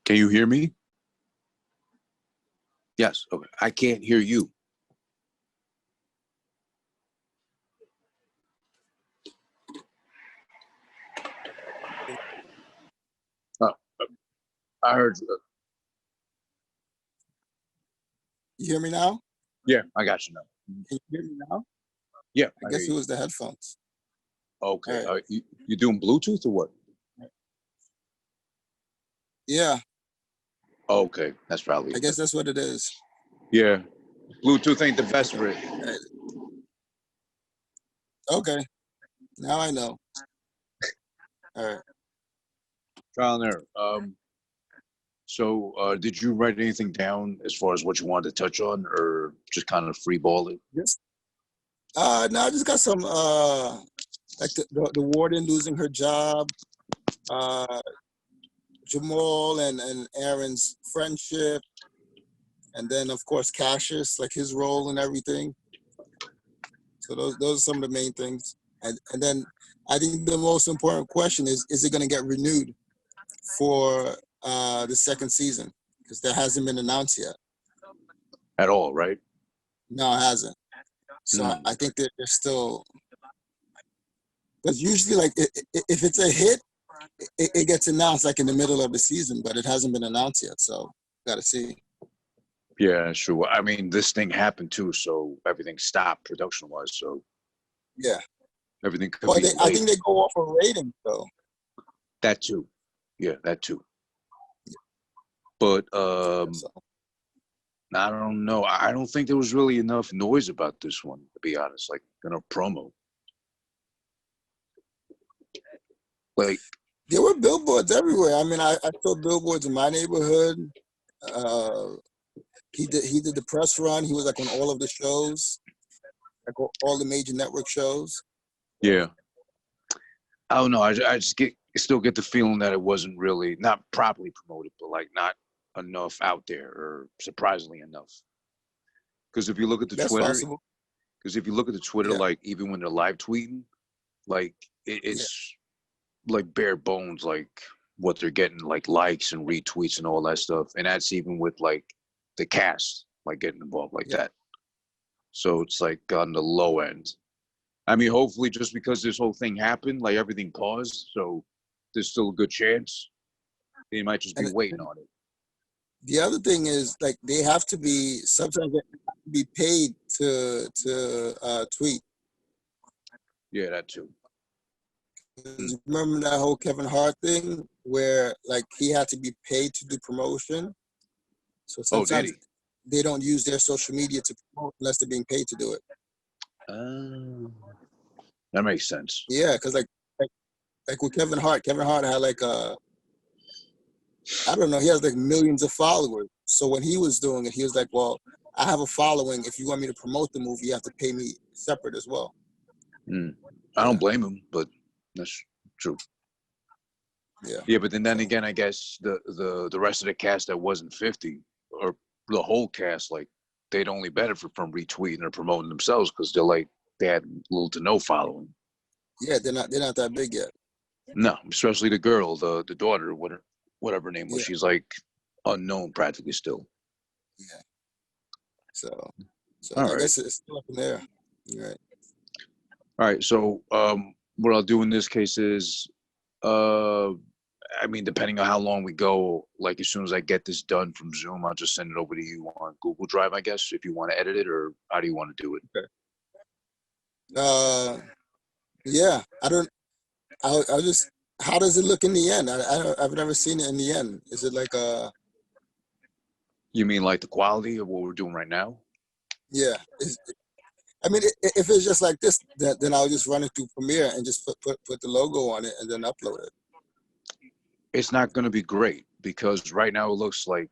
Can you hear me? Yes. Okay. I can't hear you. Uh, I heard you. You hear me now? Yeah, I got you now. Can you hear me now? Yeah, I I hear guess it you. was the headphones. Okay. All right. You doing Bluetooth or what? Yeah, Okay, that's probably I it. guess that's what it is. Yeah, Bluetooth ain't the best for it. All right. Okay, now I know. All right. Trial and error. So, did you write anything down as far as what you wanted to touch on, or just kind of freeball it? Yes. No, I just got some like the warden losing her job, uh Jamal and Aaron's friendship, and then of course Cassius, like his role and everything. So those are some of the main things. And then I think the most important question is it gonna get renewed for the second season? Because that hasn't been announced yet. At all, right? No, it hasn't. So Mm. I think that they're still, because usually like if it's a hit, it gets announced like in the middle of the season, but it hasn't been announced yet. So gotta see. Yeah, sure. I mean, this thing happened too, so everything stopped production-wise. So Yeah. everything could Well, be I delayed. think they go off of ratings though. That too. Yeah, that too. But So I don't know. I don't think there was really enough noise about this one, to be honest. Like enough promo. Like, there were billboards everywhere. I mean, I saw billboards in my neighborhood. Uh, he did the press run. He was like on all of the shows, like all the major network shows. yeah, I don't know. I just still get the feeling that it wasn't really not properly promoted, but like not enough out there, or surprisingly enough. Because if you look at the That's Twitter, possible. because if you look at the Twitter, Yeah, like even when they're live tweeting, like yeah, it's like bare bones, like what they're getting, like likes and retweets and all that stuff, and that's even with like the cast like getting involved like yeah. that. So it's like on the low end. I mean, hopefully, just because this whole thing happened, like everything paused, so there's still a good chance they might just be And waiting on it. the other thing is like they have to be sometimes they have to be paid to tweet. Yeah, that too. Mm. Remember that whole Kevin Hart thing where like he had to be paid to do promotion. So Oh, did sometimes he? they don't use their social media to promote unless they're being paid to do it. Uh, that makes sense. Yeah, because like with Kevin Hart had like I don't know, he has like millions of followers. So when he was doing it, he was like, well, I have a following. If you want me to promote the movie, you have to pay me separate as well. Mm. I Yeah, don't blame him, but that's true. yeah. Yeah, but then So again, I guess the rest of the cast that wasn't 50, or the whole cast, like they'd only benefit from retweeting or promoting themselves because they had little to no following. yeah, they're not that big yet. No, especially the girl, the daughter, whatever her name was. Yeah, She's like unknown practically still. yeah. So All I right. guess it's still up in there. Right. All right. So what I'll do in this case is uh I mean, depending on how long we go, like as soon as I get this done from Zoom, I'll just send it over to you on Google Drive, I guess, if you want to edit it, or how do you want to do it? Yeah, I'll just. How does it look in the end? I've never seen it in the end. Is it like You mean like the quality of what we're doing right now? yeah? I mean, if it's just like this, then I'll just run it through Premiere and just put the logo on it and then upload it. It's not going to be great because right now it looks like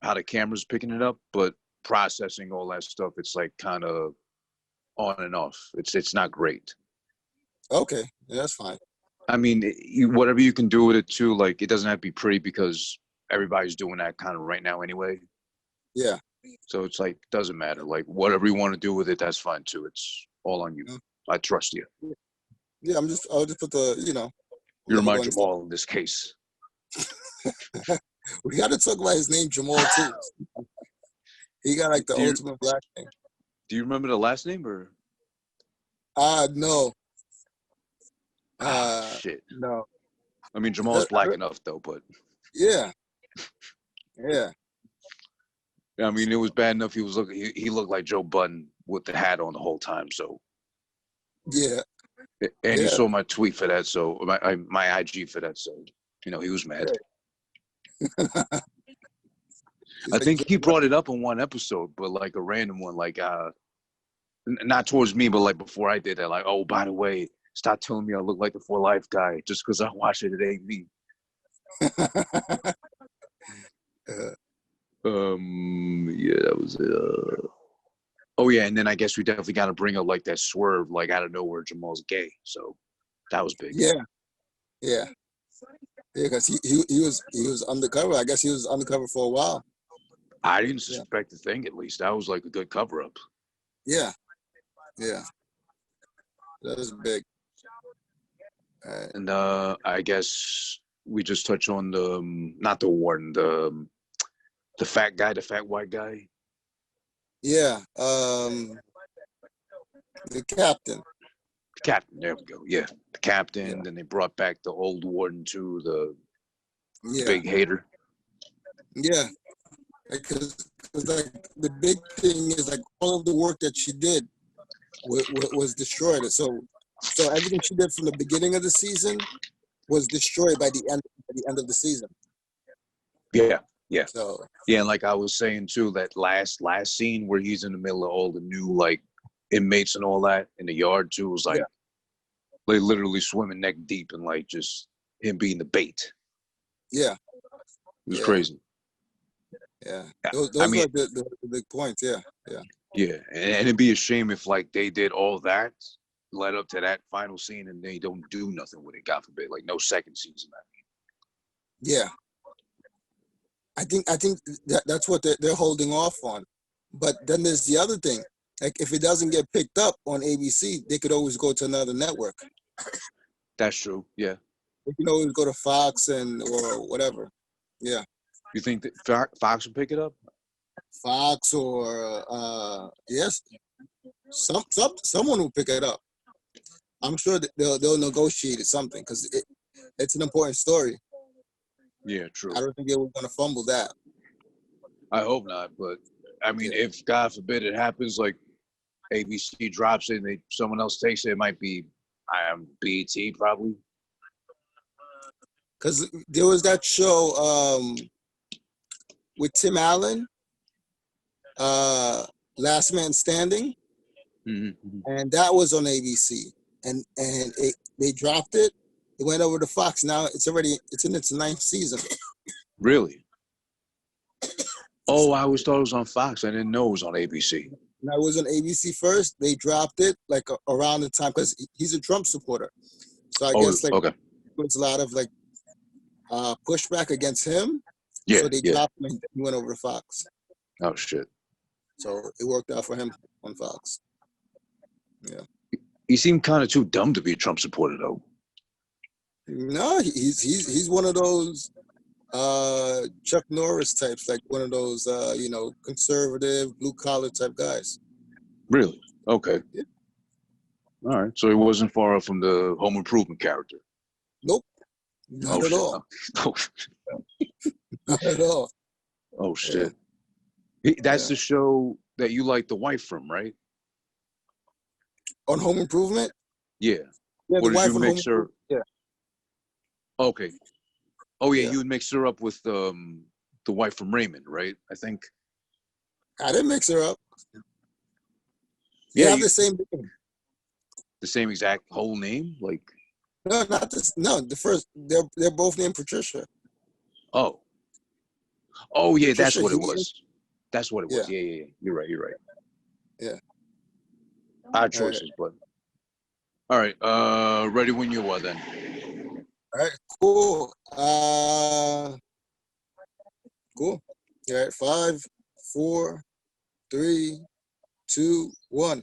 how the camera's picking it up, but processing all that stuff, it's like kind of on and off. It's not great. Okay, yeah, that's fine. I mean, whatever you can do with it too, like it doesn't have to be pretty because everybody's doing that kind of right now anyway. Yeah. So it's like doesn't matter. Like whatever you want to do with it, that's fine too. It's all on you. I trust you. Yeah, I'll just put the You're my logo and stuff. Jamal in this case. We got to talk about his name, Jamal too. He got like the ultimate black name. Do you remember the last name or? No. Shit. No. I mean, Jamal's black enough though, but. Yeah. Yeah. I mean, it was bad enough. He looked like Joe Budden with the hat on the whole time. So. Yeah. And you saw my tweet for that, so my IG for that, so he was mad. I think he brought it up in one episode, but like a random one, like not towards me, but like before I did that, like, oh, by the way, stop telling me I look like the For Life guy just because I watch it at AV. Yeah, that was it. Oh yeah, and then I guess we definitely got to bring up like that swerve, like out of nowhere, Jamal's gay, so that was big. Yeah, because he was undercover. I guess he was undercover for a while. I didn't suspect a thing. At least that was like a good cover up. Yeah, that was big. And I guess we just touch on the not the warden, the fat guy, the fat white guy. Yeah, the captain. The captain, there we go. Yeah, the captain. Yeah. Then they brought back the old warden too, the big hater. Yeah, because like the big thing is like all of the work that she did was destroyed. So everything she did from the beginning of the season was destroyed by the end of the season. Yeah. So yeah, and like I was saying too, that last scene where he's in the middle of all the new like inmates and all that in the yard too was like they literally swimming neck deep and like just him being the bait. Yeah, it was crazy. Yeah, those are the big points. Yeah, and it'd be a shame if like they did all that led up to that final scene and they don't do nothing with it. God forbid, like no second season. Yeah. I think that's what they're holding off on. But then there's the other thing. Like if it doesn't get picked up on ABC, they could always go to another network. That's true. Yeah. They can always go to Fox or whatever. Yeah. You think that Fox will pick it up? Fox or yes, someone will pick it up. I'm sure that they'll negotiate something because it's an important story. Yeah, true. I don't think they were going to fumble that. I hope not, but I mean, if God forbid it happens, like ABC drops it and someone else takes it, it might be BET probably. Because there was that show with Tim Allen, Last Man Standing, and that was on ABC, and they dropped it. It went over to Fox. Now it's in its 9th season. Really? Oh, I always thought it was on Fox. I didn't know it was on ABC. Now it was on ABC first. They dropped it like around the time because he's a Trump supporter. So I guess like there was a lot of like pushback against him. Yeah. So they dropped him and he went over to Fox. Oh shit. So it worked out for him on Fox. Yeah. He seemed kind of too dumb to be a Trump supporter though. No, he's one of those Chuck Norris types, like one of those conservative, blue collar type guys. Really? Okay. Yeah. All right. So he wasn't far off from the Home Improvement character. Nope. Not Oh at shit. all. Oh, Not at all. oh Yeah, shit. That's yeah. the show that you like the wife from, right? On Home Improvement. Yeah. Yeah, Or the did you wife on Home mix her? Improvement. Yeah, Okay. Oh yeah, yeah. you would mix her up with the wife from Raymond, right? I think. I didn't mix her up. They Yeah, have you the same name. the same exact whole name, like. No, not this. No, the first. They're both named Patricia. Oh, oh yeah, that's Patricia what it Heaton. was. That's what it was. Yeah, Yeah, yeah, yeah. You're right. You're right. yeah. Odd All right, choices, but all right. Ready when you are then. all right. Cool. Cool. All right. 5, 4, 3, 2, 1.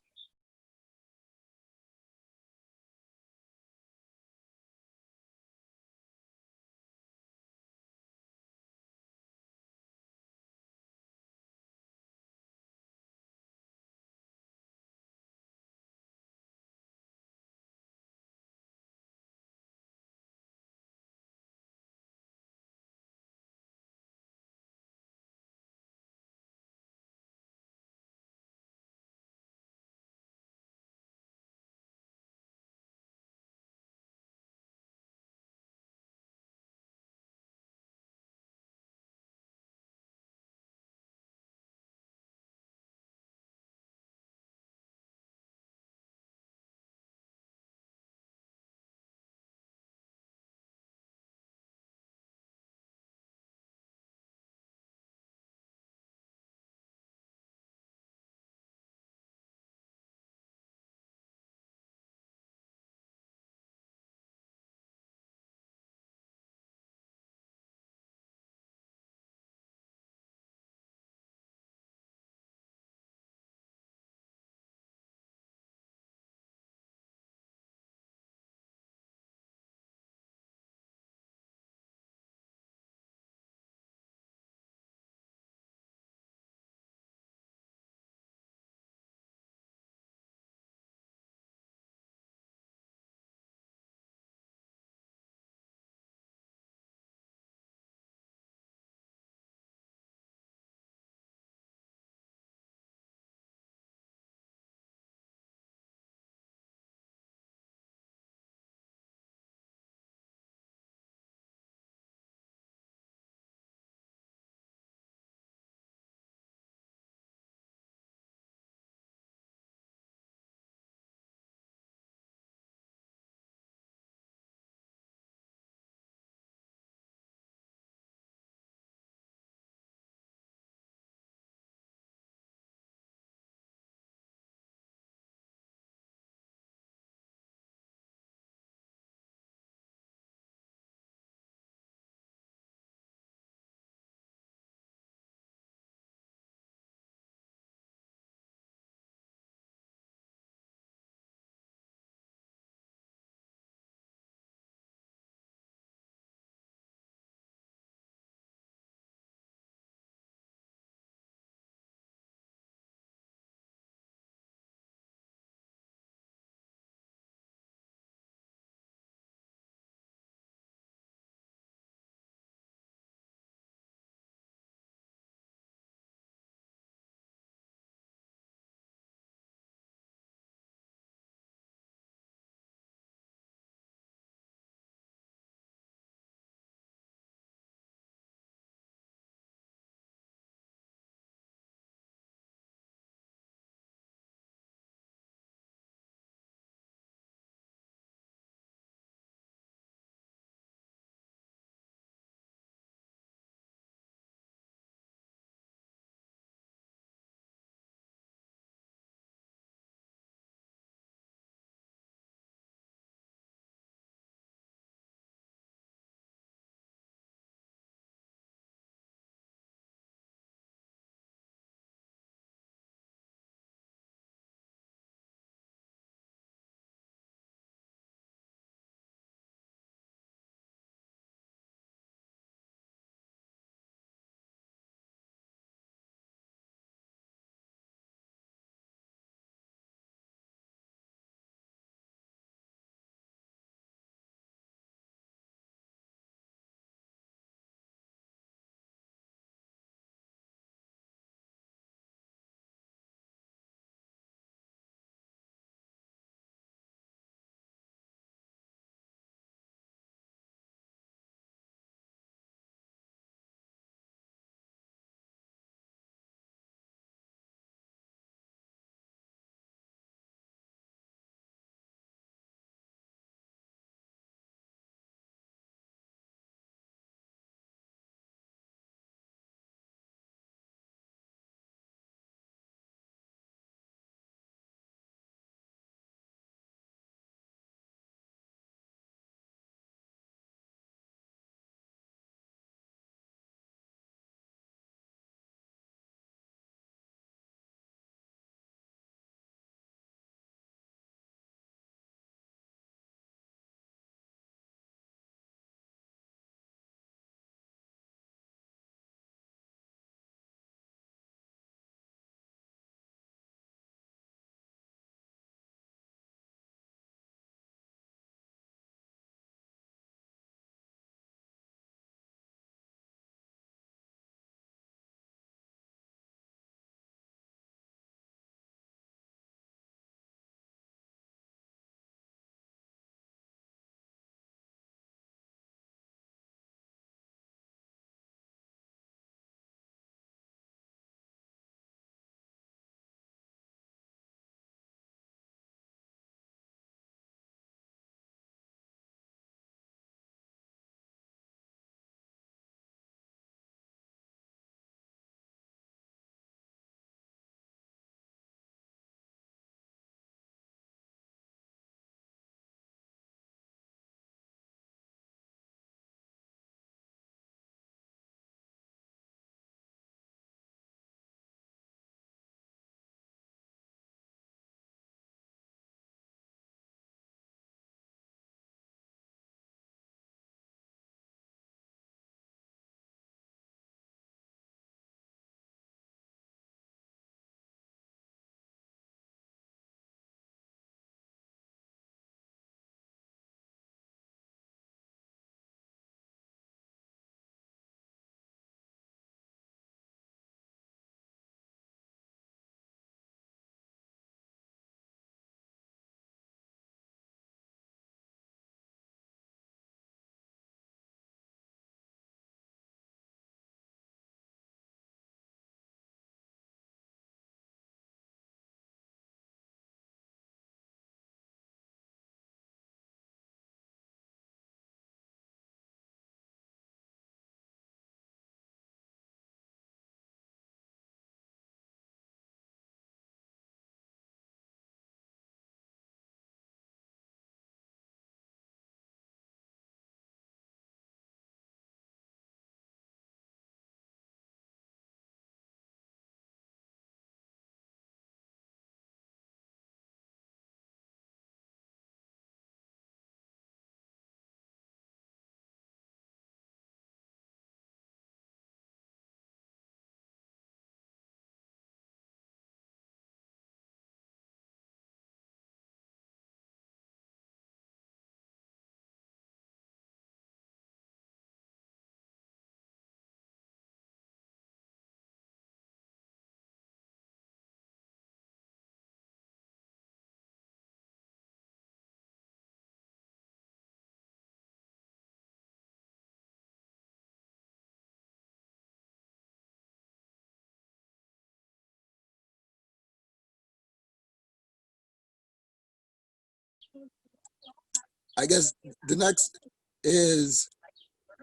I guess the next is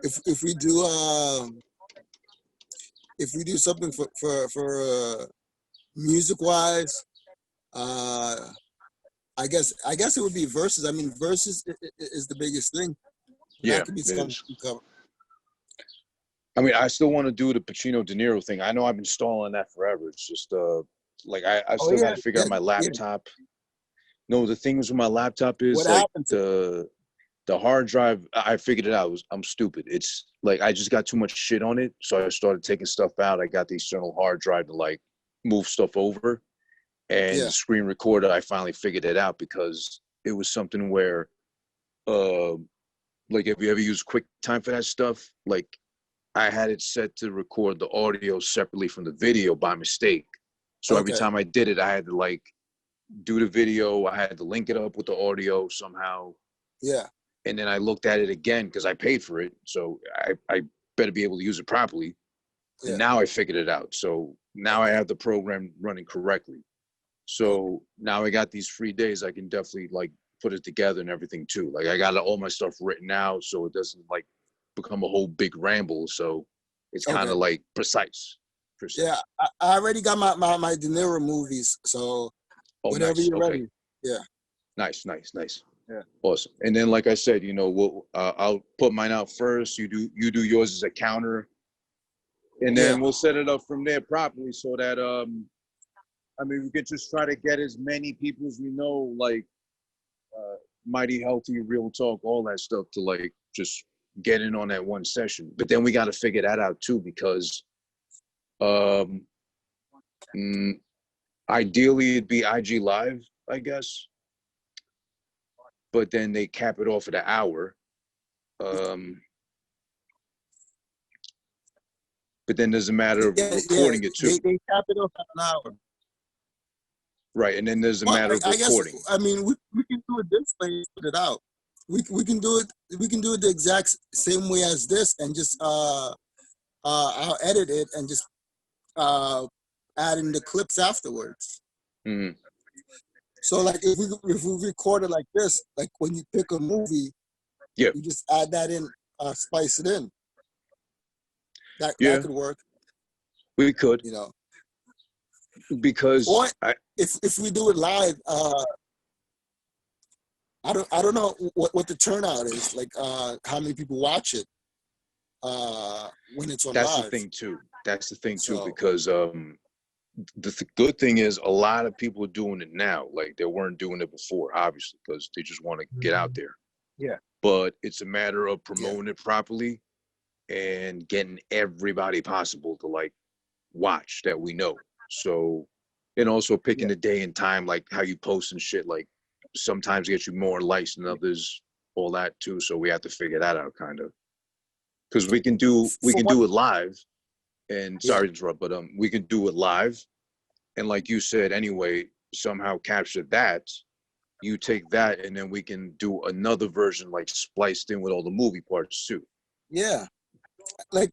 if we do something for music wise, I guess it would be verses. I mean, verses is the biggest thing. Yeah, That could be it something is. we cover. I mean, I still want to do the Pacino De Niro thing. I know I've been stalling that forever. It's just like I Oh still got yeah, to figure yeah, out my yeah. laptop. No, the thing with my laptop is What like happened to? the hard drive. I figured it out. I'm stupid. It's like I just got too much shit on it, so I started taking stuff out. I got the external hard drive to like move stuff over, and Yeah. the screen recorder. I finally figured it out because it was something where, uh, like if you ever use QuickTime for that stuff, like I had it set to record the audio separately from the video by mistake. So every Okay. time I did it, I had to like do the video. I had to link it up with the audio somehow. Yeah. And then I looked at it again because I paid for it. So I better be able to use it properly. And Yeah. now I figured it out. So now I have the program running correctly. Okay. So now I got these free days. I can definitely like put it together and everything too. Like I got all my stuff written out so it doesn't like become a whole big ramble. So it's kind Okay. of like precise per se. Yeah. I already got my De Niro movies. So Oh, whenever nice. you're Okay. ready. Yeah. Nice, nice, nice. Yeah. Awesome. And then, like I said, you know, I'll put mine out first. You do yours as a counter, and Yeah. then we'll set it up from there properly so that I mean, we could just try to get as many people as we know, like Mighty Healthy, Real Talk, all that stuff to like just get in on that one session. But then we got to figure that out too because um, mm, ideally it'd be IG Live, I guess. But then they cap it off at an hour. Um, but then there's a matter of Yeah. Yeah. recording it too. They cap it off at an hour. Right. And then there's a Well, matter of I guess recording. I mean we can do it this way. Put it out. We can do it. We can do it the exact same way as this, and just I'll edit it and just uh add in the clips afterwards. Mhm. So like if we record it like this, like when you pick a movie, Yeah. you just add that in, spice it in. That Yeah, could work, we could you know. Or because if we do it live, I don't know what the turnout is, like how many people watch it when it's on that's the live. thing too. That's the thing too, So because good thing is a lot of people are doing it now. Like they weren't doing it before, obviously, because they just want to get out there. yeah, But it's a matter of yeah, promoting it properly and getting everybody possible to like watch that we know. So, and also picking yeah, the day and time, like how you post and shit. Like sometimes get you more likes than others, all that too. So we have to figure that out, kind of, because we for can what? do it live. And Yeah, sorry to interrupt, but we can do it live. And like you said, anyway, somehow capture that. You take that, and then we can do another version, like spliced in with all the movie parts too. yeah. Like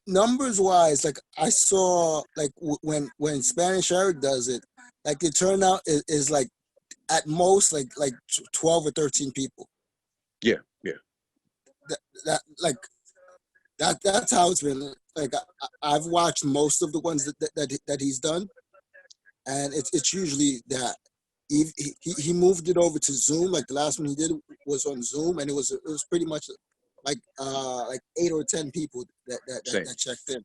numbers wise, like I saw, like when Spanish Eric does it, like the turnout is like at most like 12 or 13 people. Yeah, yeah, That like that's how it's been. Like I've watched most of the ones that he's done, and it's usually that. He moved it over to Zoom. Like the last one he did was on Zoom, and it was pretty much like 8 or 10 people same. that checked in.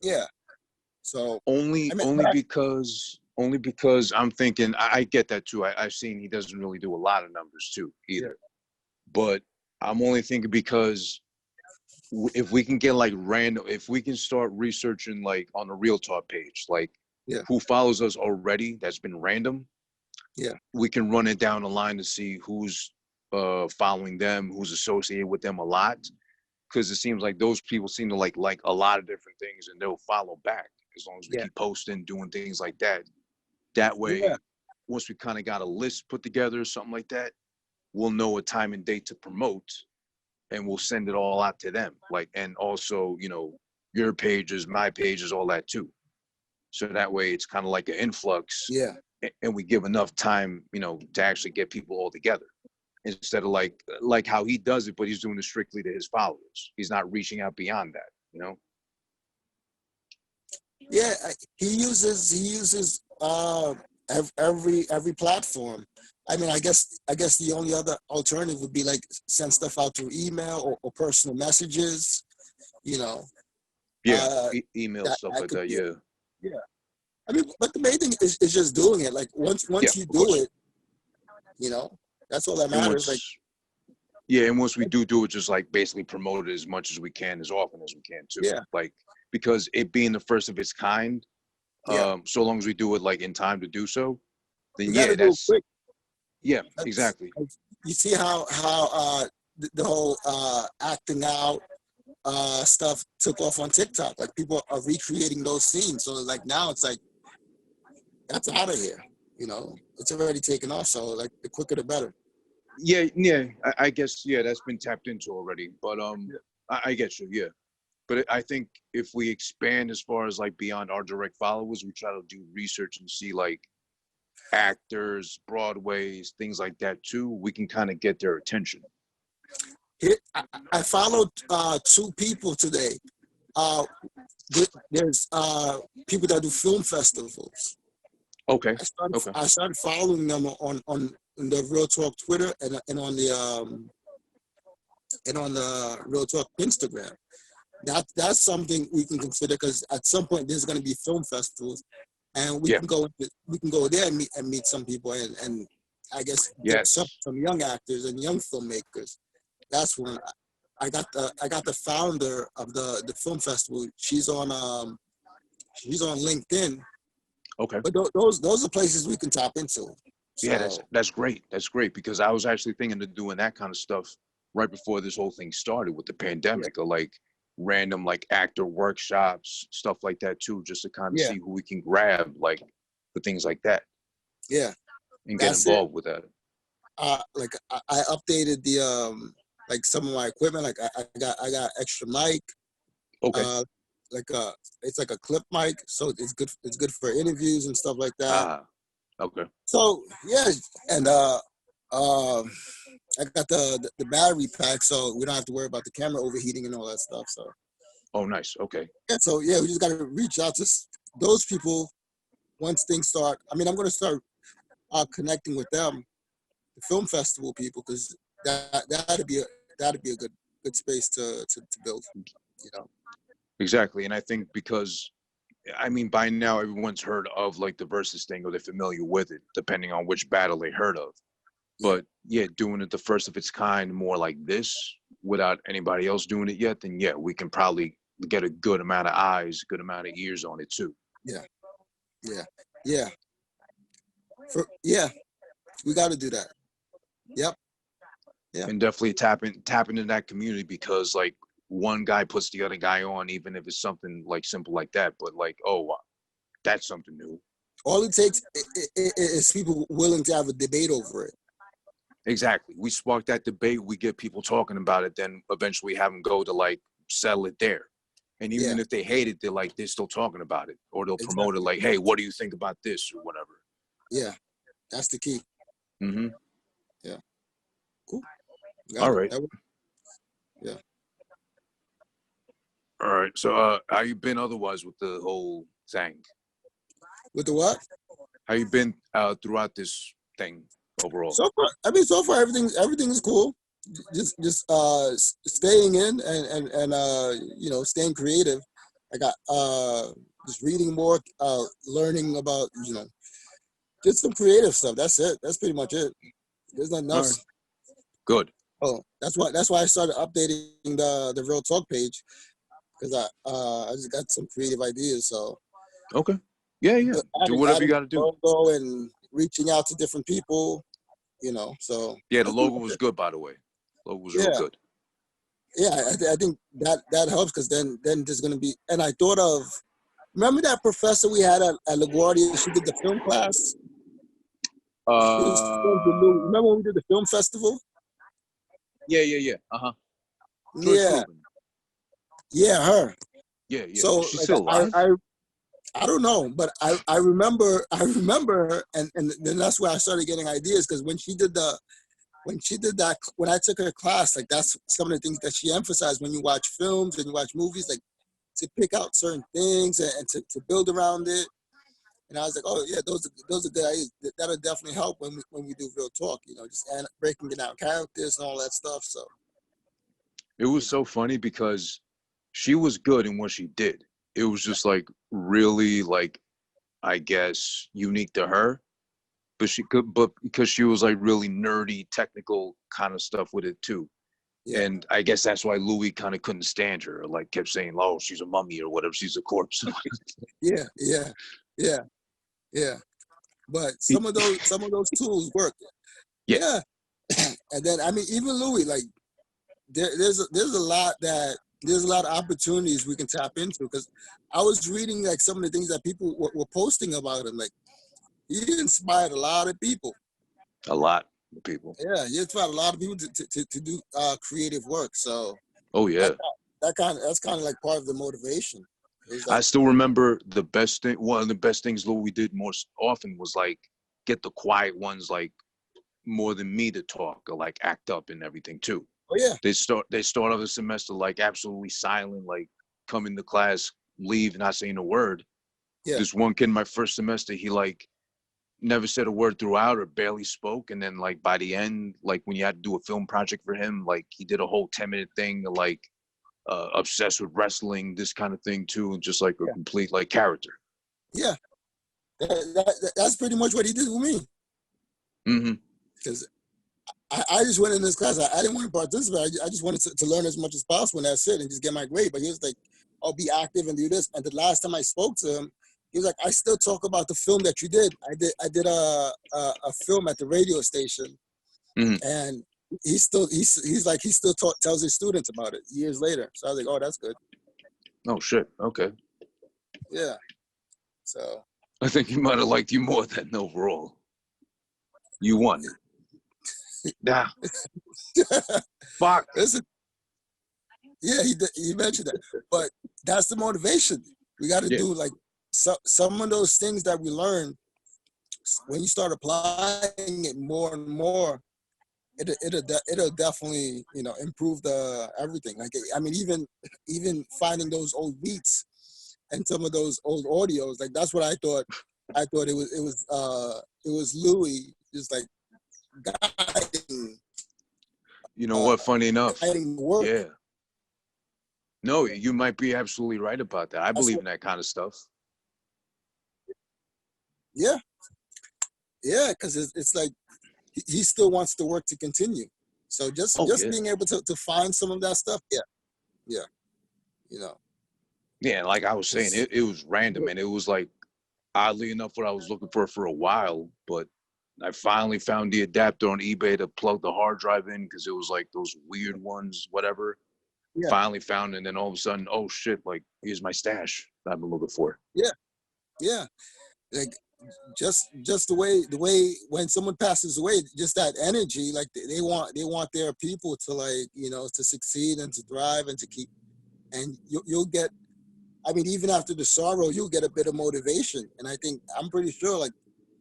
Yeah. So Only I mean, only because I'm thinking I get that too. I've seen he doesn't really do a lot of numbers too yeah, either. But I'm only thinking because if we can get like random, if we can start researching like on the Real Talk page, like yeah, who follows us already that's been random, yeah, we can run it down the line to see who's following them, who's associated with them a lot. Because it seems like those people seem to like a lot of different things and they'll follow back as long as we yeah, keep posting, doing things like that. That yeah, way, once we kind of got a list put together or something like that, we'll know a time and date to promote and we'll send it all out to them. Like, and also, you know, your pages, my pages, all that too. So that way it's kind of like an influx yeah. and we give enough time, to actually get people all together instead of like how he does it, but he's doing it strictly to his followers. He's not reaching out beyond that. Yeah, he uses every platform. I mean, I guess the only other alternative would be like send stuff out through email or personal messages. You know, Yeah, uh, email stuff that like could that. be Yeah, yeah. I mean, but the main thing is just doing it. Like yeah, once you of do course. it, you know, that's all that And matters. Like once we do it, just like basically promote it as much as we can, as often as we can too. yeah, Like because it being the first of its kind, yeah, so long as we do it like in time to do so, we then got yeah, to do it that's quick. yeah, That's exactly. like, you see how the whole acting out stuff took off on TikTok. Like people are recreating those scenes. So like now it's like that's out of here. It's already taken off. So like the quicker the better. Yeah. I guess that's been tapped into already. But I get you. Yeah. But I think if we expand as far as like beyond our direct followers, we try to do research and see like actors, Broadways, things like that too. We can kind of get their attention. I followed two people today. Uh, there's people that do film festivals. Okay. I started Okay. I started following them on the Real Talk Twitter and on the Real Talk Instagram. That's something we can consider because at some point there's going to be film festivals, and Yeah. we can go there and meet some people and I guess get Yes. some young actors and young filmmakers. That's when I got the founder of the film festival. She's on LinkedIn. Okay. But those are places we can tap into. Yeah, So that's great. That's great because I was actually thinking of doing that kind of stuff right before this whole thing started with the yeah, pandemic, or like random like actor workshops, stuff like that too, just to kind of yeah, see who we can grab, like for things like that, yeah. and get That's it. involved with that. Like I updated the like some of my equipment. Like I got extra mic. Okay. Uh, like it's like a clip mic, so it's good. It's good for interviews and stuff like that. Ah. Okay. So yeah, and I got the battery pack, so we don't have to worry about the camera overheating and all that stuff. So Oh, nice. Okay. yeah, so yeah, we just got to reach out to those people once things start. I mean, I'm going to start connecting with them, the film festival people, because that'd be a good space to build. You know. Exactly, and I think because I mean by now everyone's heard of like the versus thing, or they're familiar with it, depending on which battle they heard of. Yeah. But yeah, doing it the first of its kind, more like this, without anybody else doing it yet, then yeah, we can probably get a good amount of eyes, good amount of ears on it too. Yeah. Yeah. Yeah. Yeah. We got to do that. Yep. Yeah. And definitely tap into that community, because like one guy puts the other guy on, even if it's something like simple like that. But like, oh, that's something new. All it takes is people willing to have a debate over it. Exactly. We spark that debate. We get people talking about it. Then eventually have them go to like settle it there. And Yeah. even if they hate it, they're still talking about it, or they'll promote it Exactly. like, hey, what do you think about this or whatever. Yeah. That's the key. Mm-hmm. Yeah. Cool. All Got it. right. Yeah. All right. So how you been otherwise with the whole thing? With the what? How you been throughout this thing overall? So far everything is cool. Just staying in and staying creative. I got just reading more, learning about just some creative stuff. That's it. That's pretty much it. There's nothing All right. else. Good. Oh, that's why I started updating the Real Talk page, because I just got some creative ideas. So Okay. Yeah. Do whatever you adding got to the do. logo and reaching out to different people. So Yeah, the that's pretty logo much was it. good, by the way. Logo was real Yeah. good. Yeah, I think that helps, because then there's gonna be. And I thought of, remember that professor we had at LaGuardia? She did the film class. She was friends with Lou. Remember when we did the film festival? Yeah. Uh-huh. Joyce Yeah, Rubin. yeah, her. Yeah. So She's like still alive? I don't know, but I remember her, and then that's where I started getting ideas, because when she did that, when I took her class, like that's some of the things that she emphasized when you watch films and you watch movies, like to pick out certain things and to build around it. And I was like, oh yeah, those are good ideas. That'll definitely help when we do real talk, just breaking it down characters and all that stuff. So It was so funny because she was good in what she did. It was just like really like, I guess, unique to her. But because she was like really nerdy, technical kind of stuff with it too. yeah, And I guess that's why Louis kind of couldn't stand her, or like kept saying, "Oh, she's a mummy or whatever. She's a corpse." yeah, yeah, yeah, yeah. But some of those tools work. Yeah, Yeah, and then I mean, even Louis, like there's a lot of opportunities we can tap into, because I was reading like some of the things that people were posting about him. Like he inspired a lot of people. a lot of people. Yeah, he inspired a lot of people to do creative work. So Oh that yeah, that's kind of like part of the motivation. It was I like, still remember the best thing. One of the best things Louis did most often was like get the quiet ones, like more than me to talk or like act up and everything too. oh yeah, They start off the semester like absolutely silent, like come into class, leave, not saying a word. yeah, This one kid in my first semester, he like never said a word throughout or barely spoke. And then like by the end, like when you had to do a film project for him, like he did a whole 10-minute thing, like obsessed with wrestling, this kind of thing too, and just like a yeah, complete like character. yeah. That's pretty much what he did with me. Mm-hmm. Because I just went in this class. I didn't want to participate. I just wanted to learn as much as possible, and that's it, and just get my grade. But he was like, "I'll be active and do this." And the last time I spoke to him, he was like, "I still talk about the film that you did. I did a film at the radio station, Mm-hmm. and he's like he still tells his students about it years later." So I was like, "Oh, that's good." Oh shit. Okay. Yeah. So I think he might have liked you more than overall. You won. Nah. Fuck. listen, yeah, he mentioned that, but that's the motivation. We got to Yeah. do like some of those things that we learn when you start applying it more and more. It'll definitely improve the everything. Like I mean, even finding those old beats and some of those old audios, like that's what I thought. I thought it was Louis just like guiding You know what? Funny enough. guiding the work. Yeah. No, you might be absolutely right about that. I That's believe what, in that kind of stuff. yeah, yeah, because it's like he still wants the work to continue. So just Oh just yeah. being able to find some of that stuff, yeah, yeah, you know, Yeah, like I was saying, it's, it was random and it was like oddly enough what I was looking for a while, but I finally found the adapter on eBay to plug the hard drive in because it was like those weird ones, whatever. yeah, Finally found it, and then all of a sudden, oh shit, like here's my stash that I've been looking for. yeah, yeah. Like just the way when someone passes away, just that energy, like they want their people to like to succeed and to thrive and to keep, and you'll get. I mean, even after the sorrow, you'll get a bit of motivation, and I'm pretty sure like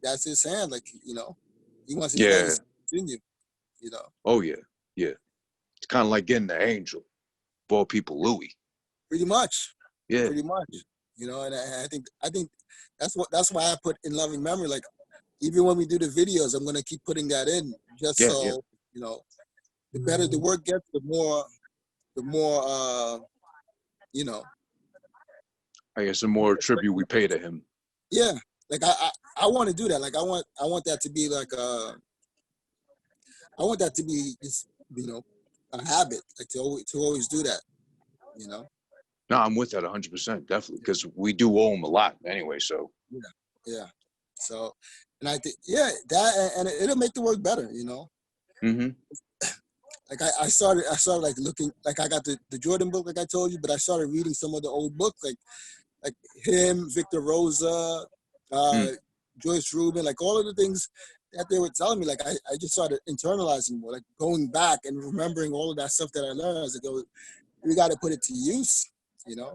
that's his hand. Like he wants his Yeah. legacy to continue. You know, Oh yeah. Yeah. It's kind of like getting the angel of all people, Louis. pretty much, Yeah. pretty much. And I think that's why I put in loving memory. Like even when we do the videos, I'm gonna keep putting that in just Yeah. Yeah. so the better the work gets, the more you know, I guess the more tribute we pay to him. yeah. Like I want to do that. Like I want that to be like I want that to be just a habit. Like to always do that. You know. No, I'm with that 100%, definitely, because we do owe him a lot anyway. So. Yeah. Yeah. So, and I think that and it'll make the work better. Mm-hmm. Like I started like looking, like I got the Jordan book like I told you, but I started reading some of the old books like him, Victor Rosa, uh, Mm. Joyce Rubin, like all of the things that they were telling me. Like I just started internalizing more, like going back and remembering all of that stuff that I learned. I was like, oh, we got to put it to use, Yeah.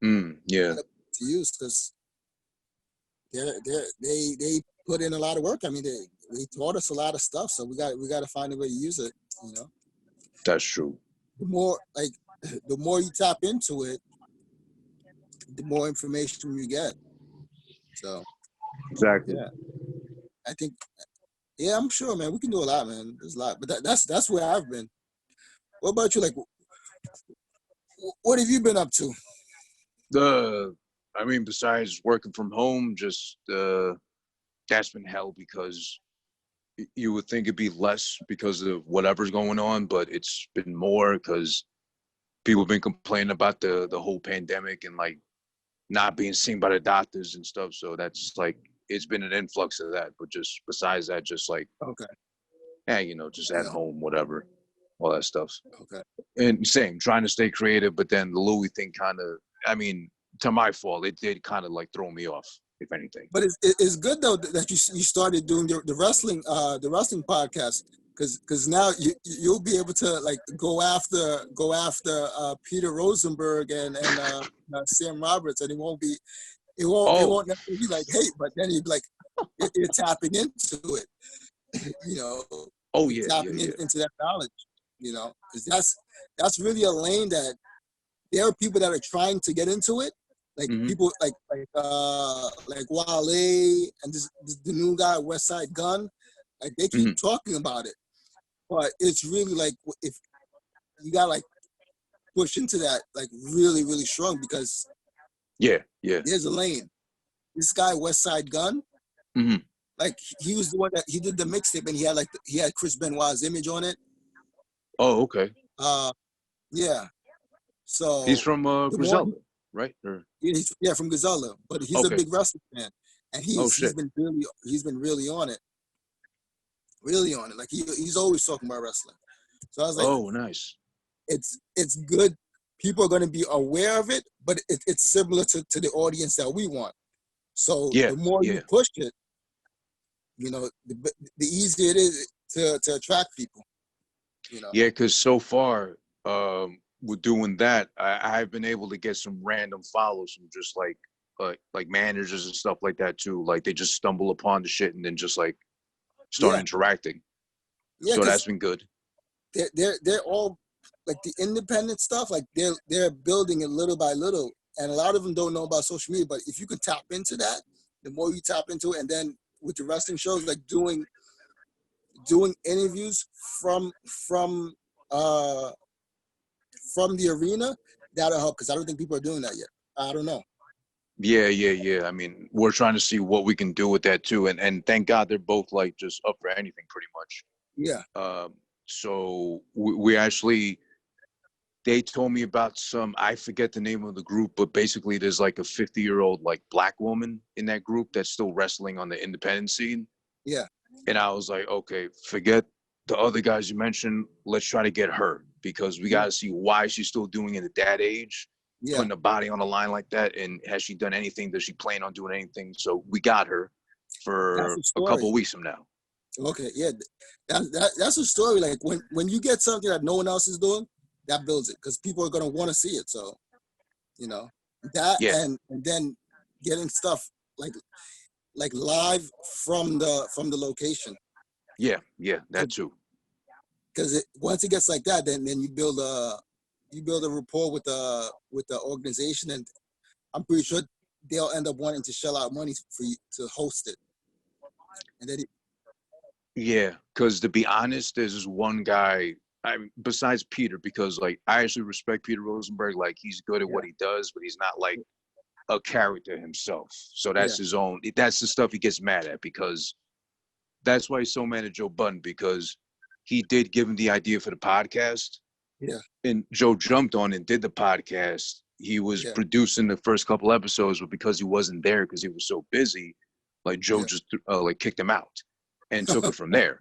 to use, because they put in a lot of work. I mean, they taught us a lot of stuff, so we got to find a way to use it. You know, That's true. the more like the more you tap into it, the more information you get. So Exactly. yeah, I think yeah, I'm sure, man. We can do a lot, man. There's a lot, but that's where I've been. What about you? Like, what have you been up to? I mean, besides working from home, just that's been hell because you would think it'd be less because of whatever's going on, but it's been more because people have been complaining about the whole pandemic and like not being seen by the doctors and stuff. So that's like it's been an influx of that. But just besides that, just like Okay, you know, just at yeah, home, whatever, all that stuff. okay. And same, trying to stay creative, but then the Louis thing kind of, I mean, to my fault, it did kind of like throw me off, if anything. But it's good though that you started doing the wrestling podcast because now you'll be able to like go after Peter Rosenberg and Sam Roberts, and it Oh, won't necessarily be like hate, but then you'd be like you're tapping into it, you know, oh you're yeah, yeah, tapping yeah. into that knowledge, you know, because that's really a lane that there are people that are trying to get into it, like Hmm. people like Wale and this the new guy West Side Gun, like they keep Hmm. talking about it, but it's really like if you got like push into that like really really strong because Yeah, yeah. there's a lane. This guy West Side Gun, Hmm. like he was the one that he did the mixtape and he had he had Chris Benoit's image on it. Oh, okay. Uh, yeah. He's So from the more he, Griselda, right? Or yeah, from Gazella, but he's a okay. big wrestling fan, and Oh he's shit. been really on it, really on it. Like he's always talking about wrestling. So I was like, Oh, nice. it's good. People are going to be aware of it, but it's similar to the audience that we want. So Yeah, the more you yeah, push it, you know, the easier it is to attract people. You know. yeah. Because so far, with doing that, I've been able to get some random follows from just like managers and stuff like that too. Like they just stumble upon the shit and then just like start Yeah, interacting. yeah, So because that's been good. they're all like the independent stuff. Like they're building it little by little, and a lot of them don't know about social media. But if you can tap into that, the more you tap into it, and then with the wrestling shows, like doing interviews uh from the arena, that'll help because I don't think people are doing that yet. I don't know. Yeah, yeah, yeah. I mean, we're trying to see what we can do with that too, and thank God they're both like just up for anything pretty much. Yeah, So we actually they told me about some I forget the name of the group, but basically there's like a 50-year-old like black woman in that group that's still wrestling on the independent scene. yeah, And I was like, okay, forget the other guys you mentioned. Let's try to get her because we got yeah, to see why she's still doing it at that age, yeah. putting a body on the line like that. And has she done anything? Does she plan on doing anything? So we got her That's for a a couple story. of weeks from now. Okay, yeah, that's a story. Like when you get something that no one else is doing, that builds it because people are gonna want to see it. So you know that Yeah, and then getting stuff like live from the location yeah, yeah, that too. because once it gets like that, then you build a rapport with the organization, and I'm pretty sure they'll end up wanting to shell out money for you to host it. And then Yeah, because to be honest, there's this one guy. I mean, besides Peter, because like I actually respect Peter Rosenberg. Like he's good at yeah, what he does, but he's not like a character himself. So yeah, that's his own. That's the stuff he gets mad at because that's why he's so mad at Joe Budden because he did give him the idea for the podcast, yeah, and Joe jumped on and did the podcast. He was yeah, producing the first couple episodes, but because he wasn't there because he was so busy, like Joe yeah. just like kicked him out and took it from there.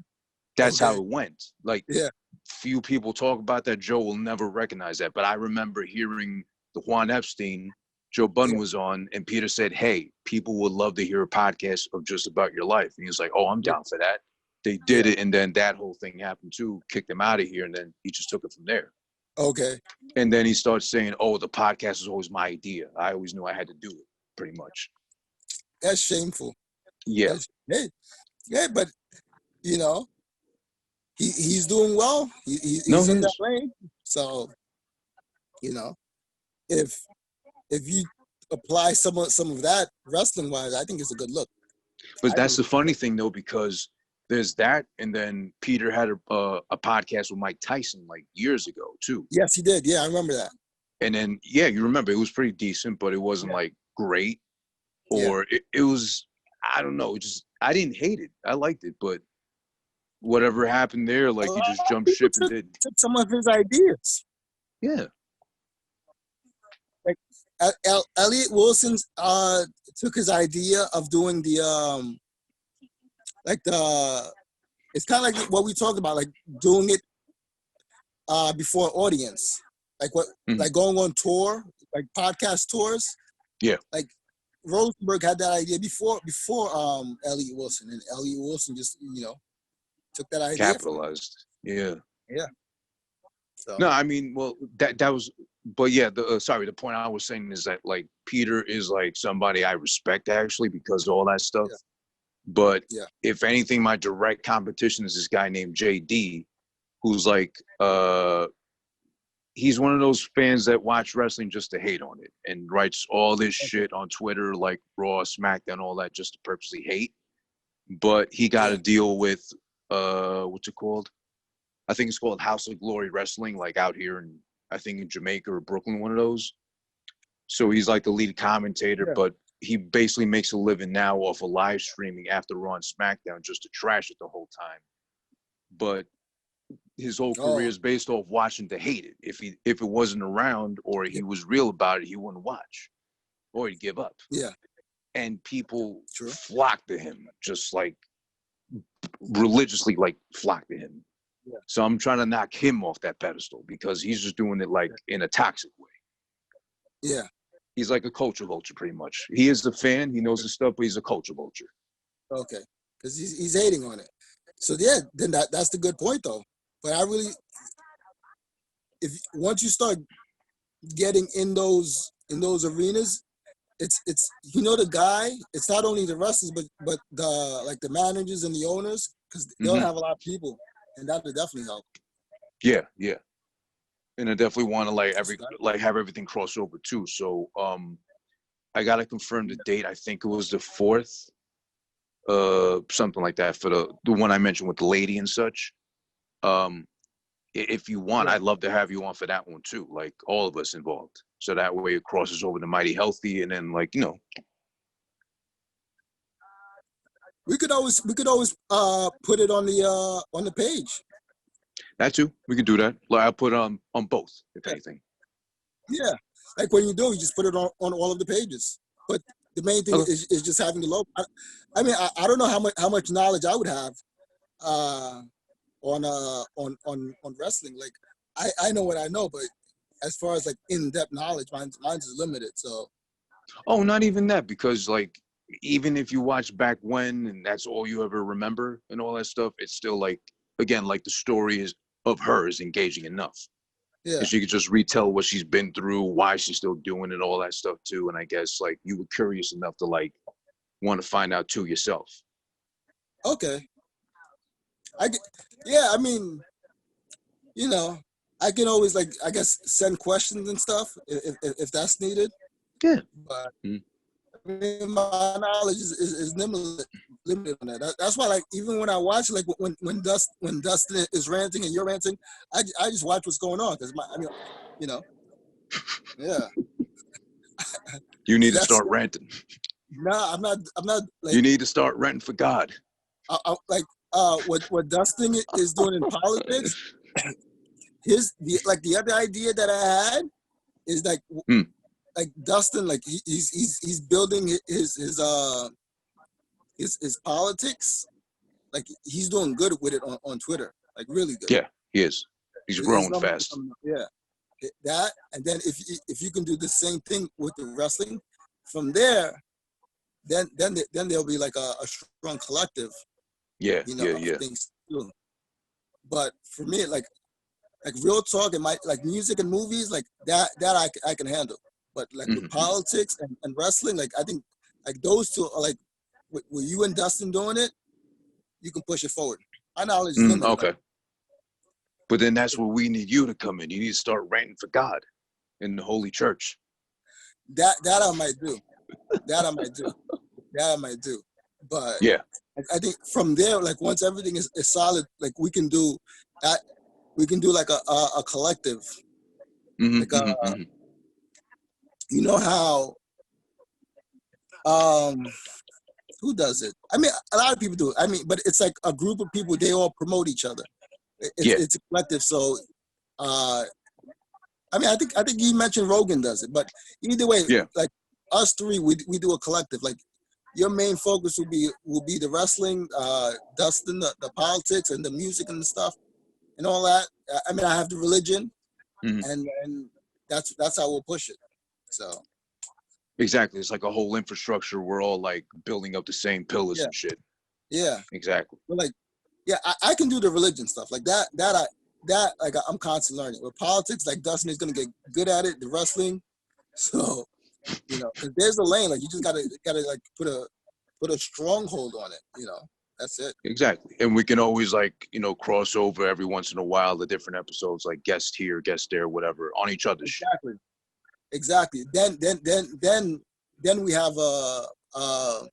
That's how Okay, it went. Like yeah, few people talk about that. Joe will never recognize that. But I remember hearing the Juan Epstein, Joe Budden yeah, was on, and Peter said, "Hey, people would love to hear a podcast of just about your life." And he was like, "Oh, I'm yeah, down for that." They did yeah. it, and then that whole thing happened too. Kicked him out of here, and then he just took it from there. Okay, And then he starts saying, "Oh, the podcast is always my idea. I always knew I had to do it." Pretty much. That's shameful. Yeah. Yeah, but you know, he's doing well. No, He's he in that is. lane. So you know, if you apply some of that wrestling wise, I think it's a good look. But I that's think the funny thing though, because there's that, and then Peter had a podcast with Mike Tyson like years ago too. yes, he did. Yeah, I remember that. And then yeah, you remember it was pretty decent, but it wasn't like great, Yeah. or it was, I don't know, just I didn't hate it. I liked it, but whatever happened there, A like he lot just of jumped people ship and did. took some of his ideas. Yeah. Like Elliot Wilson took his idea of doing the like the it's kind of like what we talked about, like doing it before audience, like what Mhm. like going on tour, like podcast tours. Yeah. Like Rosenberg had that idea before Elliot Wilson, and Elliot Wilson just took that idea from him. Capitalized. Yeah. Yeah. So No, I mean, well, that was, but yeah, the point I was saying is that like Peter is like somebody I respect actually because of all that stuff. yeah, But yeah. if anything, my direct competition is this guy named JD, who's like, he's one of those fans that watch wrestling just to hate on it and writes all this Okay. shit on Twitter, like Raw, SmackDown, all that, just to purposely hate. But he got Yeah. to deal with what's it called? I think it's called House of Glory Wrestling, like out here in, I think in Jamaica or Brooklyn, one of those. So he's like the lead commentator, Yeah. but he basically makes a living now off of live streaming after Raw and SmackDown just to trash it the whole time. But his whole career Oh, is based off watching to hate it. If it wasn't around or yeah. he was real about it, he wouldn't watch or he'd give up. Yeah. And people True. flock to him, just like religiously, like flock to him. Yeah. So I'm trying to knock him off that pedestal because he's just doing it like in a toxic way. Yeah. He's like a culture vulture, pretty much. He is a fan. He knows his stuff, but he's a culture vulture. Okay. Because he's hating on it. So yeah, then that's the good point though. But I really, if once you start getting in those arenas, it's the guy. It's not only the wrestlers, but the managers and the owners, because they don't have a lot of people, and that would definitely help. Yeah, yeah. And I definitely want to have everything cross over too. So I gotta confirm the date. I think it was the 4th, something like that, for the one I mentioned with the lady and such. If you want, Yeah. I'd love to have you on for that one too, like all of us involved. So that way it crosses over to Mighty Healthy, and then like We could always put it on the page. that too. We could do that. Like I'll put on both, if Yeah. anything. Yeah. Like when you do, you just put it on all of the pages. But the main thing Okay. is just having the logo. I mean, I don't know how much knowledge I would have on wrestling. Like I know what I know, but as far as like in-depth knowledge, mine's is limited. So Oh, not even that, because like even if you watch back when and that's all you ever remember and all that stuff, it's still like, again, like the story is of her is engaging enough. yeah. And she could just retell what she's been through, why she's still doing it, all that stuff too. And I guess like you were curious enough to like want to find out too yourself. Okay. Yeah, I mean, I can always like I guess send questions and stuff if that's needed. Yeah. But I mean, my knowledge is limited on that. That's why, like, even when I watch, like, when Dustin is ranting and you're ranting, I just watch what's going on because yeah. You need to That's start ranting. nah. I'm not like You need to start ranting for God. like what Dustin is doing in politics. The other idea that I had is like. Like Dustin, like he's building his politics. Like he's doing good with it on Twitter, like really good. Yeah, he is. He's His growing numbers are fast. coming up. Yeah, that, and then if you can do the same thing with the wrestling, from there, then there'll be like a strong collective. Yeah, Of things too. But for me, like real talk and like music and movies, like that I can handle. But like with politics and wrestling, like I think Like those two are like, with you and Dustin doing it, you can push it forward. Our knowledge is limited. Okay. But then that's where we need you to come in. You need to start ranting for God in the Holy Church. That I might do. That I might do. But yeah, I think from there, like once everything is solid, like we can do that. We can do like a collective. Like you know how who does it? I mean, a lot of people do it. I mean, but it's like a group of people. They all promote each other. It's a collective. So, I mean, I think you mentioned Rogan does it, but either way, like us three, we do a collective. Like your main focus will be the wrestling, Dustin, the politics and the music and the stuff and all that. I mean, I have the religion, and that's how we'll push it. So. Exactly. It's like a whole infrastructure. We're all like building up the same pillars and shit. Yeah. Exactly. But like, yeah, I can do the religion stuff. Like that like I'm constantly learning. With politics, like Dustin is gonna get good at it. The wrestling, so you know, because there's a lane. Like you just gotta like put a stronghold on it. You know, that's it. Exactly. And we can always like, you know, cross over every once in a while the different episodes, like guest here, guest there, whatever, on each other's shit. Exactly. Then we have I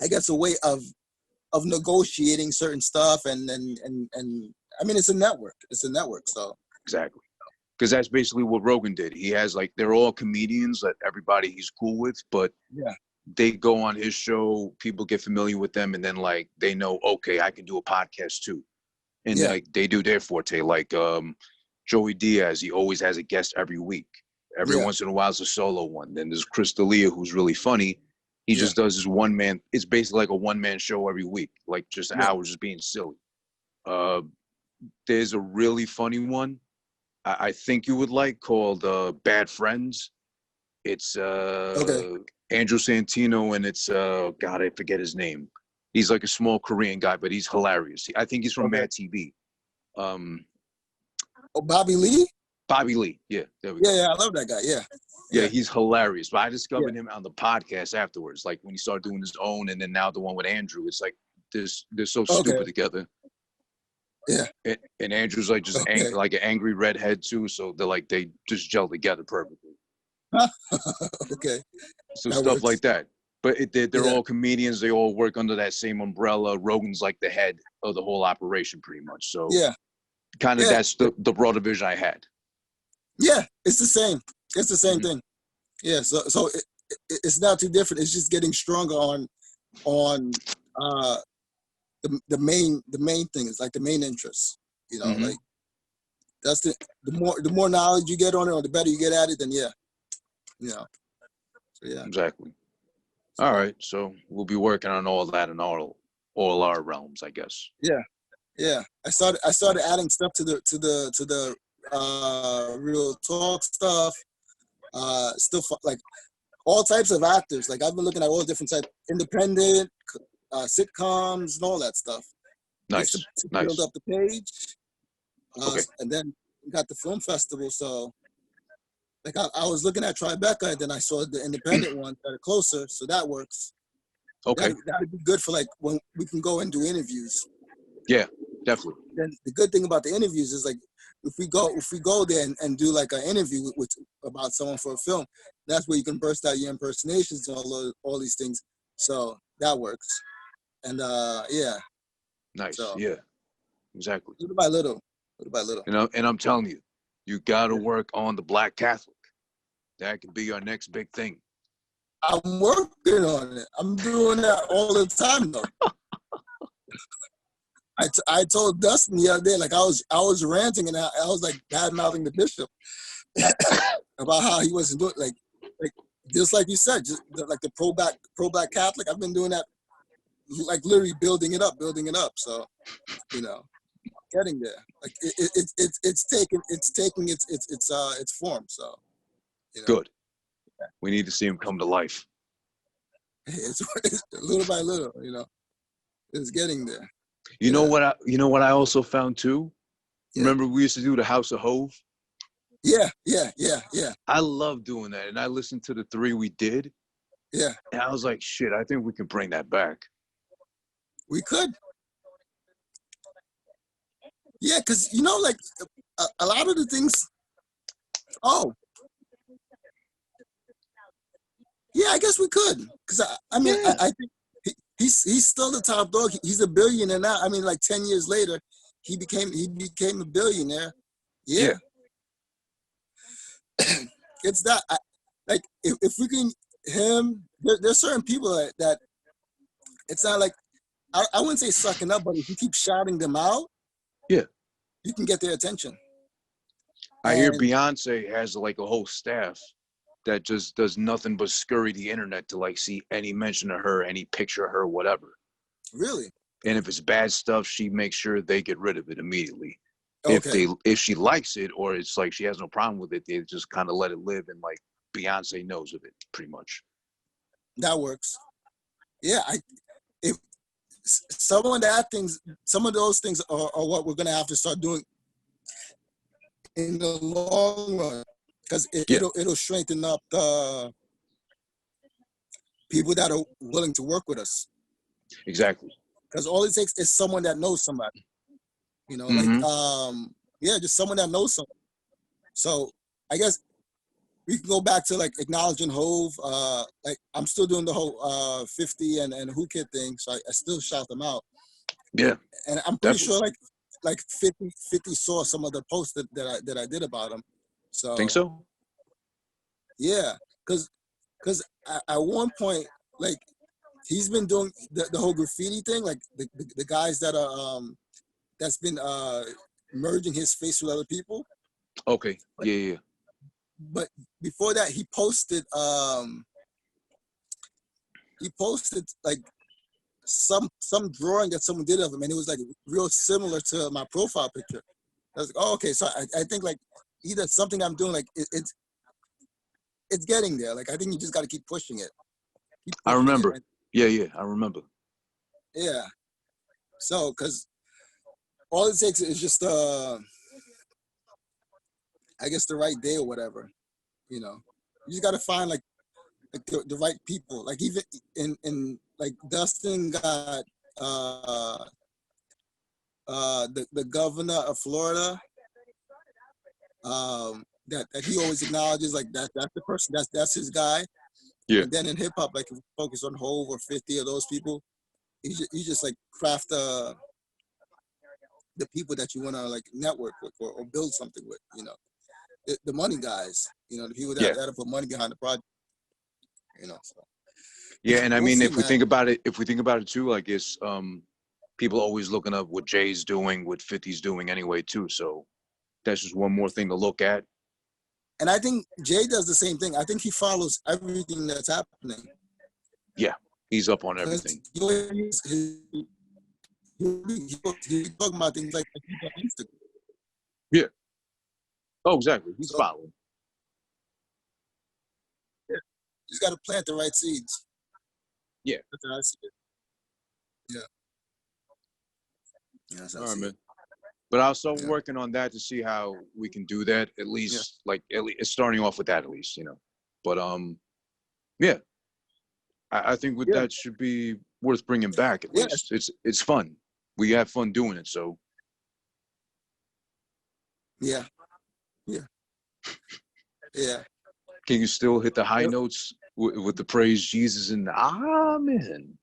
guess a way of negotiating certain stuff and I mean it's a network. So exactly. Because that's basically what Rogan did. He has like they're all comedians that everybody he's cool with, but they go on his show, people get familiar with them, and then like they know, okay, I can do a podcast too. And like they do their forte, like Joey Diaz, he always has a guest every week. Every once in a while, it's a solo one. Then there's Chris D'Elia, who's really funny. He just does his one man. It's basically like a one man show every week, like just hours just being silly. There's a really funny one I think you would like called Bad Friends. It's Andrew Santino and it's God, I forget his name. He's like a small Korean guy, but he's hilarious. I think he's from Mad TV. Bobby Lee? Bobby Lee, yeah, there we go. Yeah, I love that guy. Yeah, he's hilarious. But I discovered him on the podcast afterwards, like when he started doing his own, and then now the one with Andrew. It's like they're so stupid together. Yeah, and Andrew's like just like an angry redhead too, so they just gel together perfectly. Okay. So that stuff works. Like that. But they're all comedians. They all work under that same umbrella. Rogan's like the head of the whole operation, pretty much. So kind of that's the broader vision I had. Yeah, it's the same. It's the same thing. Yeah, so it's not too different. It's just getting stronger on the main thing is like the main interest. You know, like that's the more knowledge you get on it, or the better you get at it, then you know. So, exactly. All right, so we'll be working on all that in all our realms, I guess. Yeah. I started adding stuff to the real talk stuff. Still like all types of actors. Like I've been looking at all different types, independent, sitcoms, and all that stuff. Nice. To build up the page. And then we got the film festival. So like I was looking at Tribeca, and then I saw the independent ones that are closer. So that works. Okay. That'd be good for like when we can go and do interviews. Yeah, definitely. Then the good thing about the interviews is like if we go there and do like an interview with about someone for a film, that's where you can burst out your impersonations and all these things. So that works. And nice. So, yeah, exactly. Little by little. And I'm telling you, you got to work on the Black Catholic. That could be our next big thing. I'm working on it. I'm doing that all the time though. I told Dustin the other day, like I was ranting and I was like bad mouthing the bishop about how he wasn't doing like just like you said, just like the pro black Catholic. I've been doing that, like literally building it up. So, you know, getting there. Like it's taking its form. So, you know. Good. We need to see him come to life. It's little by little, you know. It's getting there. You know what I also found too? Yeah. Remember we used to do the House of Hove? Yeah. I love doing that. And I listened to the 3 we did. Yeah, And I was like, shit, I think we can bring that back. we could. Yeah, because you know, like a lot of the things. Oh, yeah, I guess we could. Because I mean, Yeah. I think he's still the top dog. He's a billionaire now. I mean, like 10 years later, he became a billionaire. Yeah. Yeah, it's that. Like if we can him, there's certain people that it's not like I wouldn't say sucking up, but if you keep shouting them out, Yeah. you can get their attention. I hear And Beyonce has like a whole staff that just does nothing but scurry the internet to like see any mention of her, any picture of her, whatever. really, And if it's bad stuff, she makes sure they get rid of it immediately. okay, If she likes it or it's like she has no problem with it, they just kind of let it live and like Beyonce knows of it pretty much. that works. Yeah, if some of that things, some of those things are what we're gonna have to start doing in the long run, because Yeah, it'll strengthen up the people that are willing to work with us. exactly. Because all it takes is someone that knows somebody. You know, like Mm-hmm. yeah, just someone that knows someone. So I guess we can go back to like acknowledging Hove. Like I'm still doing the whole 50 and Who Kid thing, so I still shout them out. Yeah, And I'm pretty definitely. sure like 50 saw some of the posts that I did about him. Think So so? yeah, because at one point, like he's been doing the whole graffiti thing, like the guys that are that's been merging his face with other people. Okay. Yeah, yeah. But before that, he posted like some drawing that someone did of him, and it was like real similar to my profile picture. I was like, oh, okay. So I think like either something I'm doing, like it's getting there. Like I think you just got to keep pushing it, I remember. and Yeah, yeah, I remember. yeah. So because all it takes is just I guess the right day or whatever. You know, you just got to find like the right people. Like even in like Dustin got the governor of Florida, that he always acknowledges, like that's the person, that's his guy. Yeah. And then in hip hop, like if you focus on Hove or 50 of those people, you just like craft the people that you want to like network with or build something with. You know, the money guys. You know, the people Yeah. that put money behind the project. You know, so Yeah, and I we'll mean see, if we man. think about it too, I guess people always looking up what Jay's doing, what 50's doing anyway too. So that's just one more thing to look at. And I think Jay does the same thing. I think he follows everything that's happening. Yeah, he's up on Because everything. he talking about things like he's on Instagram. Yeah. Oh, exactly. He's So following. yeah, you just got to plant the right seeds. Yeah. That's how I see it. Yeah. Yeah, that's how All I right, see it. man. But I'll start Yeah. working on that to see how we can do that. At Yeah. least, like, starting off with that, at least, you know. But yeah, I think with Yeah. that should be worth bringing back. At Yeah. least it's fun. We have fun doing it. So Yeah. Yeah. Yeah. can you still hit the high Yep. notes with the praise Jesus and the Amen?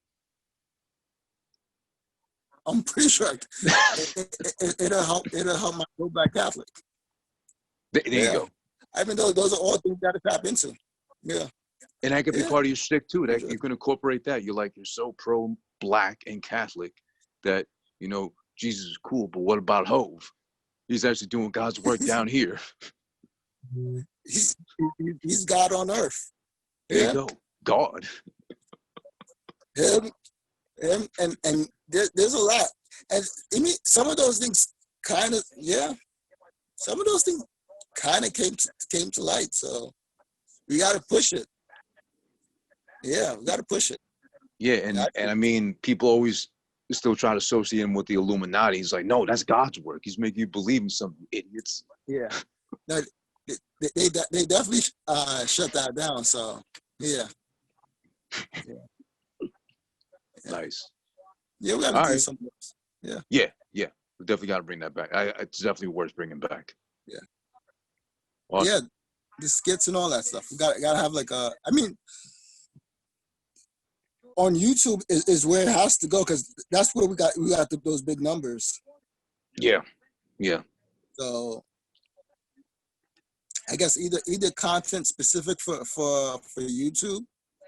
I'm pretty sure it'll help. It'll help my go back Catholic. There you Yeah. go. I mean, those are all things you got to tap into. Yeah. And that could be Yeah. part of your shtick too. That Sure. you can incorporate that. You're so pro black and Catholic that Jesus is cool, but what about Hove? He's actually doing God's work down here. he's, he's God on earth. There you Yeah. go. God. Him and there's a lot. And I mean, some of those things kind of, yeah, some of those things kind of came to light. So we got to push it. Yeah, we got to push it. Yeah, Yeah, and I mean, people always still try to associate him with the Illuminati. He's like, no, that's God's work. He's making you believe in something, idiots. yeah. No, they definitely shut that down. So yeah, Yeah. Nice. Yeah, we got to All do right. something else. Yeah. Yeah. We definitely got to bring that back. It's definitely worth bringing back. Yeah. Awesome. Yeah. The skits and all that stuff. We got to have like a. I mean, on YouTube is where it has to go because that's where we got those big numbers. Yeah. So I guess either content specific for YouTube,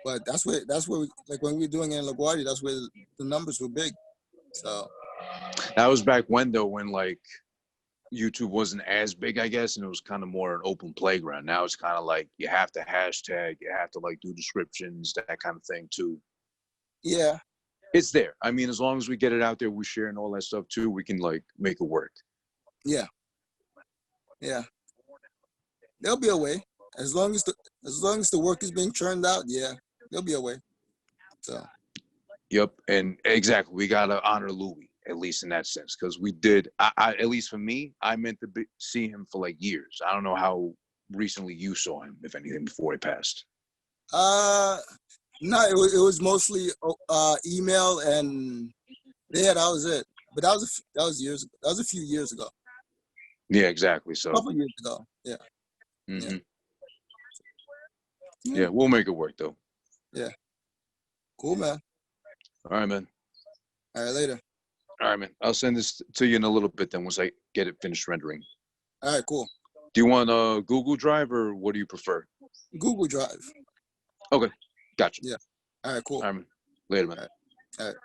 but that's where we, like when we were doing it in LaGuardia, that's where the numbers were big. So That was back when though, when like YouTube wasn't as big, I guess, and it was kind of more an open playground. Now it's kind of like you have to hashtag, you have to like do descriptions, that kind of thing too. yeah, It's there. I mean, as long as we get it out there, we share and all that stuff too, we can like make it work. yeah. There'll be a way as long as the work is being churned out. Yeah, there'll be a way. So. Yep, and exactly, we gotta honor Louis at least in that sense because we did. I at least for me, I meant to see him for like years. I don't know how recently you saw him, if anything, before he passed. No, it was mostly email and yeah, that was it. But that was years ago. That was a few years ago. Yeah, exactly. A So, couple years ago. Yeah. mm-hmm. Yeah. Yeah, we'll make it work though. Yeah. Cool, man. All right, man. All right, later. All right, man. I'll send this to you in a little bit then once I get it finished rendering. All right, cool. Do you want a Google Drive or what do you prefer? Google Drive. Okay, gotcha. Yeah. All right, cool. All right, man. Later, man. All right.